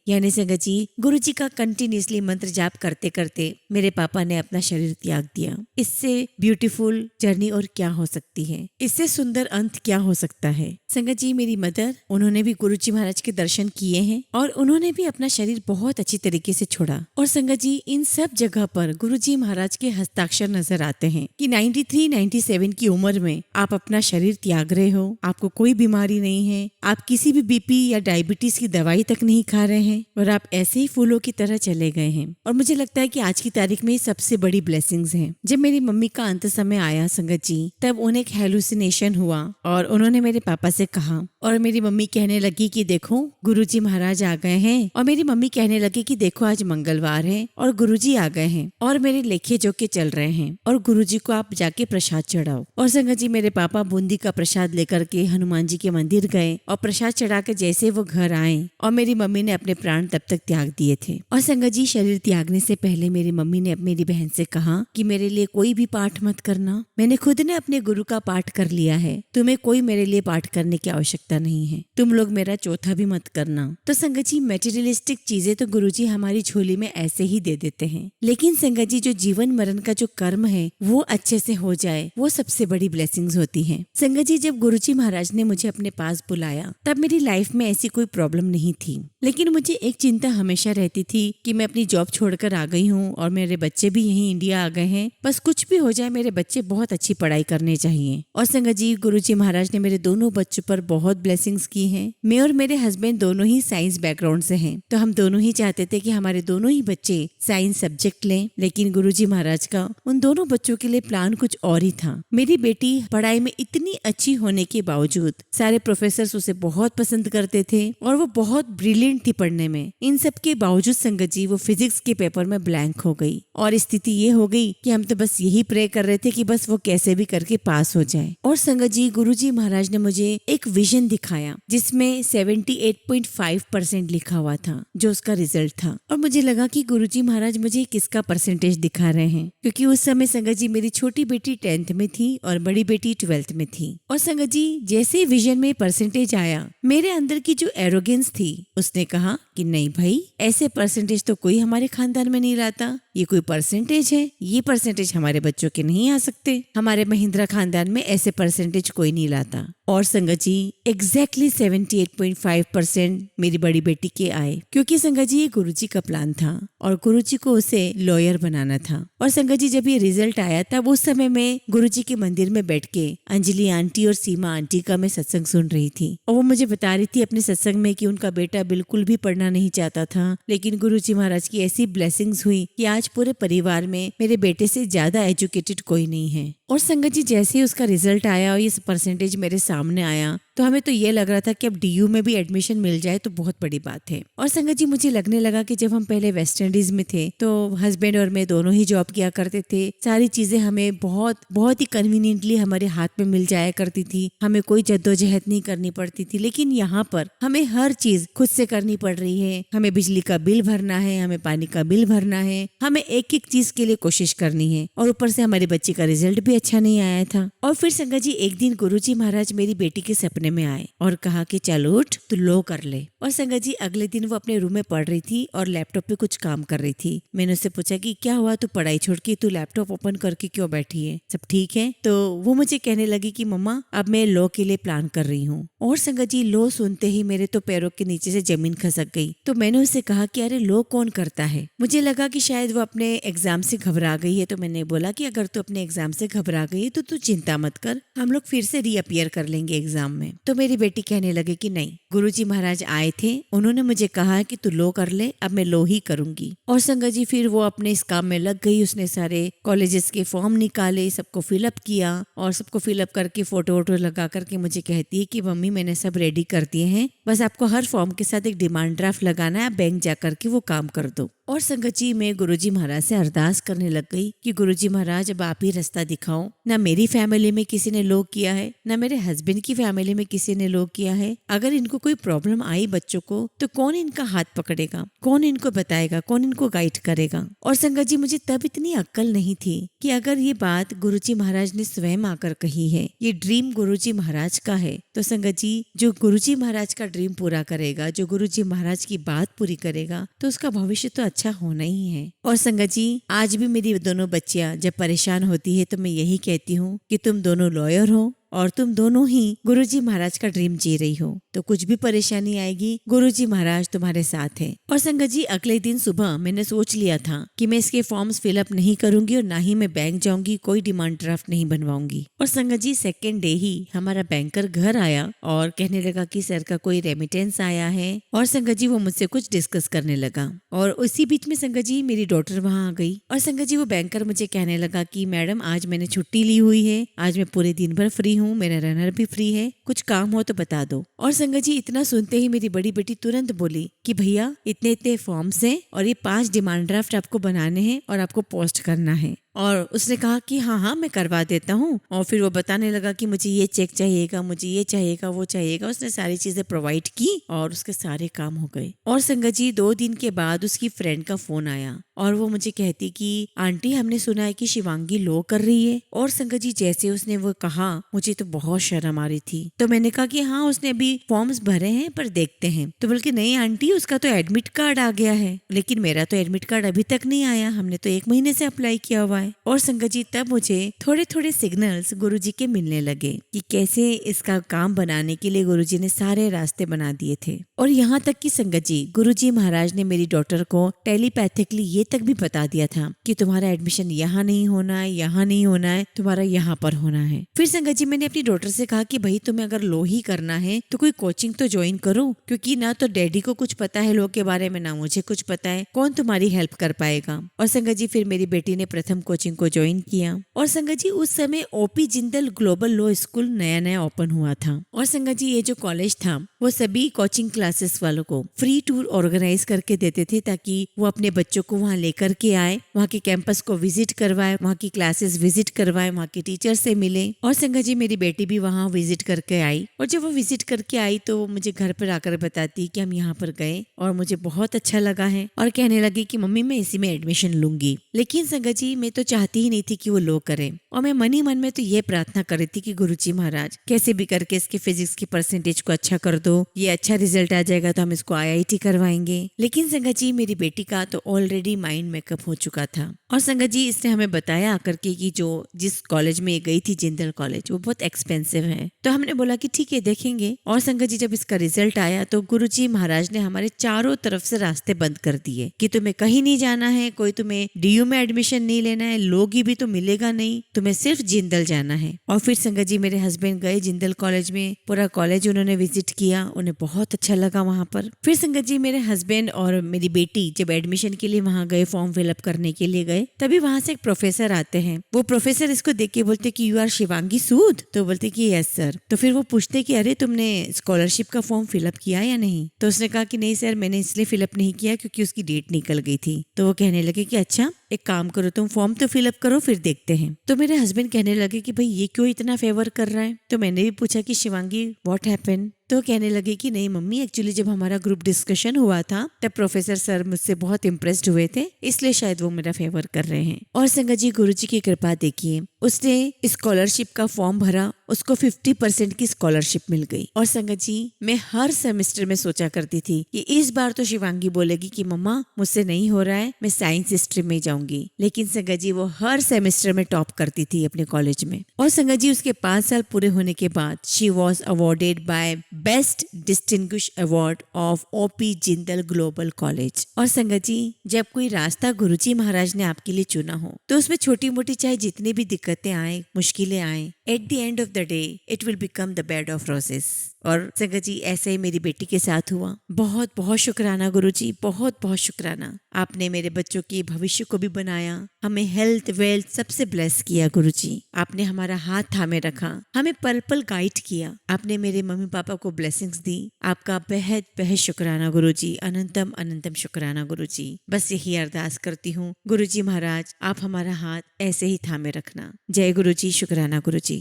यानी संगत जी गुरुजी का कंटिन्यूअसली मंत्र जाप करते करते मेरे पापा ने अपना शरीर त्याग दिया। इससे ब्यूटीफुल जर्नी और क्या हो सकती है, इससे सुंदर अंत क्या हो सकता है। संगत जी मेरी मदर, उन्होंने भी गुरुजी महाराज के दर्शन किए हैं और उन्होंने भी अपना शरीर बहुत अच्छी तरीके से छोड़ा। और संगत जी इन सब जगह पर गुरुजी महाराज के हस्ताक्षर नजर आते हैं कि 93-97 की उम्र में आप अपना शरीर त्याग रहे हो, आपको कोई बीमारी नहीं है, आप किसी भी बीपी या डायबिटीज की दवाई तक नहीं खा रहे हैं और आप ऐसे ही फूलों की तरह चले गए हैं। और मुझे लगता है कि आज की तारीख में सबसे बड़ी ब्लेसिंग्स हैं। जब मेरी मम्मी का अंत समय आया संगत जी, तब उन्हें एक हेलुसिनेशन हुआ और उन्होंने मेरे पापा से कहा और मेरी मम्मी कहने लगी कि देखो गुरुजी महाराज आ गए हैं। और मेरी मम्मी कहने लगी कि देखो आज मंगलवार है और गुरुजी आ गए हैं और मेरे लेखे जोखे चल रहे हैं और गुरुजी को आप जाके प्रसाद चढ़ाओ। और संगत जी मेरे पापा बूंदी का प्रसाद लेकर के हनुमान जी के मंदिर गए और प्रसाद चढ़ा के जैसे वो घर आए और मेरी मम्मी ने अपने प्राण तब तक त्याग दिए थे। और संगत जी शरीर त्यागने से पहले मेरी मम्मी ने मेरी बहन से कहा कि मेरे लिए कोई भी पाठ मत करना, मैंने खुद ने अपने गुरु का पाठ कर लिया है, तुम्हें कोई मेरे लिए पाठ करने की आवश्यकता नहीं है, तुम लोग मेरा चौथा भी मत करना। तो संगत जी मेटेरियलिस्टिक चीजें तो गुरुजी हमारी झोली में ऐसे ही दे देते हैं, लेकिन संगत जी जो जीवन मरण का जो कर्म है वो अच्छे से हो जाए, वो सबसे बड़ी ब्लेसिंग्स होती है। संगत जी जब गुरुजी महाराज ने मुझे अपने पास बुलाया तब मेरी लाइफ में ऐसी कोई प्रॉब्लम नहीं थी, लेकिन मुझे एक चिंता हमेशा रहती थी कि मैं अपनी जॉब छोड़कर आ गई हूँ और मेरे बच्चे भी यहीं इंडिया आ गए हैं, बस कुछ भी हो जाए मेरे बच्चे बहुत अच्छी पढ़ाई करने चाहिए। और संगत जी गुरुजी महाराज ने मेरे दोनों बच्चों पर बहुत ब्लेसिंग्स की हैं। मैं और मेरे हस्बैंड दोनों ही साइंस बैकग्राउंड से हैं, तो हम दोनों ही चाहते थे कि हमारे दोनों ही बच्चे साइंस सब्जेक्ट लें, लेकिन गुरुजी महाराज का उन दोनों बच्चों के लिए प्लान कुछ और ही था। मेरी बेटी पढ़ाई में इतनी अच्छी होने के बावजूद सारे प्रोफेसर उसे बहुत पसंद करते थे और वो बहुत ब्रिलियंट थी पढ़ने में। इन सब के बावजूद संगत जी वो फिजिक्स के पेपर में ब्लैंक हो गई और स्थिति ये हो गई कि हम तो बस यही प्रे कर रहे थे कि बस वो कैसे भी करके पास हो जाए। और संगत जी गुरुजी महाराज ने मुझे एक विजन दिखाया जिसमें 78.5% लिखा हुआ था जो उसका रिजल्ट था। और मुझे लगा कि गुरुजी महाराज मुझे किसका परसेंटेज दिखा रहे हैं, क्योंकि उस समय संगत जी मेरी छोटी बेटी 10th में थी और बड़ी बेटी 12th में थी। और संगत जी जैसे विजन में परसेंटेज आया, मेरे अंदर की जो एरोगेंस थी उसने कहा कि नहीं भाई, ऐसे परसेंटेज तो कोई हमारे खानदान में नहीं लाता, ये कोई परसेंटेज है, ये परसेंटेज हमारे बच्चों के नहीं आ सकते, हमारे महिंद्रा खानदान में ऐसे परसेंटेज कोई नहीं लाता। और संगत जी एग्जैक्टली 78.5% मेरी बड़ी बेटी के आए, क्योंकि संगत जी ये गुरुजी का प्लान था और गुरुजी को उसे लॉयर बनाना था। और संगत जी जब ये रिजल्ट आया तब उस समय मैं गुरुजी के मंदिर में बैठ के अंजलि आंटी और सीमा आंटी का मैं सत्संग सुन रही थी और वो मुझे बता रही थी अपने सत्संग में कि उनका बेटा बिल्कुल भी पढ़ना नहीं चाहता था, लेकिन गुरुजी महाराज की ऐसी ब्लेसिंग्स हुई कि आज पूरे परिवार में मेरे बेटे से ज्यादा एजुकेटेड कोई नहीं है। और संगत जी जैसे ही उसका रिजल्ट आया और ये परसेंटेज मेरे सामने आया तो हमें तो ये लग रहा था कि अब डीयू में भी एडमिशन मिल जाए तो बहुत बड़ी बात है। और संगत जी मुझे लगने लगा कि जब हम पहले वेस्ट इंडीज में थे तो हस्बैंड और मैं दोनों ही जॉब किया करते थे, सारी चीजें हमें बहुत ही कन्वीनियंटली हमारे हाथ में मिल जाया करती थी, हमें कोई जद्दोजहद नहीं करनी पड़ती थी। लेकिन यहाँ पर हमें हर चीज खुद से करनी पड़ रही है, हमें बिजली का बिल भरना है, हमें पानी का बिल भरना है, हमें एक एक चीज के लिए कोशिश करनी है और ऊपर से हमारे बच्चे का रिजल्ट भी अच्छा नहीं आया था। और फिर संगत जी एक दिन गुरुजी महाराज मेरी बेटी के सपने सपने में आए और कहा कि चल उठ, तू लो कर ले। और संगत जी अगले दिन वो अपने रूम में पढ़ रही थी और लैपटॉप पे कुछ काम कर रही थी। मैंने उससे पूछा कि क्या हुआ, तू पढ़ाई छोड़ के तू लैपटॉप ओपन करके क्यों बैठी है, सब ठीक है? तो वो मुझे कहने लगी कि मम्मा अब मैं लॉ के लिए प्लान कर रही हूँ। और संगत जी लॉ सुनते ही मेरे तो पैरों के नीचे से जमीन खसक गई। तो मैंने उससे कहा कि अरे लॉ कौन करता है? मुझे लगा कि शायद वो अपने एग्जाम से घबरा गई है। तो मैंने बोला कि अगर तू अपने एग्जाम से घबरा गई है तो तू चिंता मत कर, हम लोग फिर से रीअपियर कर लेंगे एग्जाम में। तो मेरी बेटी कहने लगी कि नहीं, गुरुजी महाराज आए थे, उन्होंने मुझे कहा है कि तू लो कर ले, अब मैं लो ही करूंगी। और संगत जी फिर वो अपने इस काम में लग गई। उसने सारे कॉलेजेस के फॉर्म निकाले, सबको फिलअप किया और सबको फिलअप करके फोटो वोटो लगा करके मुझे कहती है कि मम्मी मैंने सब रेडी कर दिए हैं, बस आपको हर फॉर्म के साथ एक डिमांड ड्राफ्ट लगाना है, बैंक जा करके वो काम कर दो। और संगत जी मैं गुरुजी महाराज से अरदास करने लग गई कि गुरुजी महाराज अब आप ही रास्ता दिखाओ। ना मेरी फैमिली में किसी ने लो किया है, ना मेरे हस्बैंड की फैमिली में किसी ने लो किया है। अगर इनको कोई प्रॉब्लम आई बच्चों को तो कौन इनका हाथ पकड़ेगा, कौन इनको बताएगा, कौन इनको गाइड करेगा? और संगत जी मुझे तब इतनी अक्ल नहीं थी कि अगर ये बात गुरुजी महाराज ने स्वयं आकर कही है, ये ड्रीम गुरुजी महाराज का है, तो संगत जी जो गुरुजी महाराज का ड्रीम पूरा करेगा, जो गुरुजी महाराज की बात पूरी करेगा, तो उसका भविष्य तो अच्छा होना ही है। और संगत जी आज भी मेरी दोनों बच्चियां जब परेशान होती है तो मैं यही कहती हूँ कि तुम दोनों लॉयर हो और तुम दोनों ही गुरुजी महाराज का ड्रीम जी रही हो, तो कुछ भी परेशानी आएगी गुरुजी महाराज तुम्हारे साथ है। और संगत जी अगले दिन सुबह मैंने सोच लिया था कि मैं इसके फॉर्म्स फिलअप नहीं करूंगी और ना ही मैं बैंक जाऊंगी, कोई डिमांड ड्राफ्ट नहीं बनवाऊंगी। और संगत जी सेकेंड डे ही हमारा बैंकर घर आया और कहने लगा कि सर का कोई रेमिटेंस आया है। और संगत जी वो मुझसे कुछ डिस्कस करने लगा और उसी बीच में संगत जी मेरी डॉटर वहाँ आ गई। और संगत जी वो बैंकर मुझे कहने लगा कि मैडम आज मैंने छुट्टी ली हुई है, आज मैं पूरे दिन भर फ्री हूँ, मेरा रनर भी फ्री है, कुछ काम हो तो बता दो। और संगत जी इतना सुनते ही मेरी बड़ी बेटी तुरंत बोली कि भैया इतने इतने फॉर्म्स हैं और ये 5 डिमांड ड्राफ्ट आपको बनाने हैं और आपको पोस्ट करना है। और उसने कहा कि हाँ मैं करवा देता हूँ। और फिर वो बताने लगा कि मुझे ये चेक चाहिएगा, मुझे ये चाहिएगा, वो चाहिएगा। उसने सारी चीजें प्रोवाइड की और उसके सारे काम हो गए। और संगत जी 2 दिन के बाद उसकी फ्रेंड का फोन आया और वो मुझे कहती कि आंटी हमने सुना है कि शिवांगी लो कर रही है। और संगत जी जैसे उसने वो कहा मुझे तो बहुत शर्म आ रही थी। तो मैंने कहा कि हाँ उसने अभी फॉर्म्स भरे हैं पर देखते हैं। तो बल्कि नहीं आंटी उसका तो एडमिट कार्ड आ गया है, लेकिन मेरा तो एडमिट कार्ड अभी तक नहीं आया, हमने तो 1 महीने से अप्लाई किया हुआ है। और संगत जी तब मुझे थोड़े थोड़े सिग्नल्स गुरुजी के मिलने लगे कि कैसे इसका काम बनाने के लिए गुरुजी ने सारे रास्ते बना दिए थे। और यहाँ तक कि संगत जी गुरुजी महाराज ने मेरी डॉटर को टेलीपैथिकली ये तक भी बता दिया था कि तुम्हारा एडमिशन यहाँ नहीं होना है, यहाँ नहीं होना है, तुम्हारा यहाँ पर होना है। फिर संगत जी मैंने अपनी डॉटर से कहा कि भाई तुम्हें अगर लो ही करना है तो कोई कोचिंग तो ज्वाइन करो, क्योंकि ना तो डैडी को कुछ पता है लो के बारे में, ना मुझे कुछ पता है, कौन तुम्हारी हेल्प कर पाएगा। और संगत जी फिर मेरी बेटी ने प्रथम कोचिंग को ज्वाइन किया। और संगत जी उस समय OP Jindal global law school नया नया ओपन हुआ था। और संगत जी ये जो कॉलेज था वो सभी कोचिंग क्लासेस वालों को फ्री टूर ऑर्गेनाइज करके देते थे ताकि वो अपने बच्चों को वहाँ लेकर के आए, वहाँ के कैंपस को विजिट करवाए, वहाँ की क्लासेस विजिट करवाए, वहाँ के टीचर से मिले। और संगत जी मेरी बेटी भी वहाँ विजिट करके आई। और जब वो विजिट करके आई तो मुझे घर पर आकर बताती कि हम यहाँ पर गए और मुझे बहुत अच्छा लगा है। और कहने लगी कि मम्मी मैं इसी में एडमिशन लूंगी। लेकिन संगत जी मैं तो चाहती ही नहीं थी कि वो लो करे और मैं मन ही मन में तो ये प्रार्थना कर रही थी कि गुरुजी महाराज कैसे भी करके इसके फिजिक्स की परसेंटेज को अच्छा कर दो, ये अच्छा रिजल्ट आ जाएगा तो हम इसको IIT करवाएंगे। लेकिन संगत जी मेरी बेटी का तो ऑलरेडी माइंड मेकअप हो चुका था। और संगत जी इसने हमें बताया आकर के कि जो जिस कॉलेज में ये गई थी जिंदल कॉलेज वो बहुत एक्सपेंसिव है। तो हमने बोला कि ठीक है देखेंगे। और संगत जी जब इसका रिजल्ट आया तो गुरुजी महाराज ने हमारे चारों तरफ से रास्ते बंद कर दिए कि तुम्हें कहीं नहीं जाना है, कोई तुम्हें DU में एडमिशन नहीं लेना है, लोगी भी तो मिलेगा नहीं, तुम्हें सिर्फ जिंदल जाना है। और फिर संगत जी मेरे हस्बैंड गए जिंदल कॉलेज में, पूरा कॉलेज उन्होंने विजिट किया, उन्हें बहुत अच्छा लगा वहाँ पर। फिर संगत जी मेरे हस्बैंड और मेरी बेटी जब एडमिशन के लिए वहाँ गए, फॉर्म फिलअप करने के लिए गए, तभी वहाँ से एक प्रोफेसर आते हैं। वो प्रोफेसर इसको देख के बोलते कि यू आर शिवांगी सूद? तो बोलते कि यस सर। तो फिर वो पूछते कि अरे तुमने स्कॉलरशिप का फॉर्म फिलअप किया या नहीं? तो उसने कहा कि नहीं सर मैंने इसलिए फिलअप नहीं किया क्योंकि उसकी डेट निकल गई थी। तो वो कहने लगे कि अच्छा एक काम करो तुम फॉर्म तो फिलअप करो फिर देखते हैं। तो मेरे हस्बैंड कहने लगे कि भाई ये क्यों इतना फेवर कर रहा है? तो मैंने भी पूछा कि शिवांगी व्हाट हैपेंड? तो कहने लगे कि नहीं मम्मी, एक्चुअली जब हमारा ग्रुप डिस्कशन हुआ था तब प्रोफेसर सर मुझसे बहुत इम्प्रेस्ड हुए थे, इसलिए शायद वो मेरा फेवर कर रहे हैं। और संगत जी, गुरुजी की कृपा देखिए, उसने स्कॉलरशिप का फॉर्म भरा, उसको 50% की स्कॉलरशिप मिल गई। और संगत जी, मैं हर सेमेस्टर में सोचा करती थी कि इस बार तो शिवांगी बोलेगी कि मम्मा मुझसे नहीं हो रहा है, मैं साइंस स्ट्रीम में जाऊंगी। लेकिन संगत जी, वो हर सेमेस्टर में टॉप करती थी अपने कॉलेज में। और संगत जी, उसके 5 साल पूरे होने के बाद she was awarded bye best distinguish award of OP Jindal global college. और संगत जी, जब कोई रास्ता गुरुजी महाराज ने आपके लिए चुना हो तो उसमें छोटी मोटी चाहे जितनी भी दिक्कतें आए, मुश्किलें आए, at the end of the day it will become the bed of roses. और संगत जी, ऐसे ही मेरी बेटी के साथ हुआ। बहुत बहुत शुक्राना गुरुजी, बहुत बहुत शुक्राना। आपने मेरे बच्चों के भविष्य को भी बनाया, हमें हेल्थ वेल्थ सबसे ब्लेस किया गुरुजी। आपने हमारा हाथ थामे रखा, हमें पल पल गाइड किया, आपने मेरे मम्मी पापा को ब्लेसिंग्स दी। आपका बेहद बेहद शुक्राना गुरुजी, अनंतम अनंतम शुक्राना गुरुजी। बस यही अरदास करती हूँ गुरुजी महाराज, आप हमारा हाथ ऐसे ही थामे रखना। जय गुरुजी, शुक्राना गुरुजी।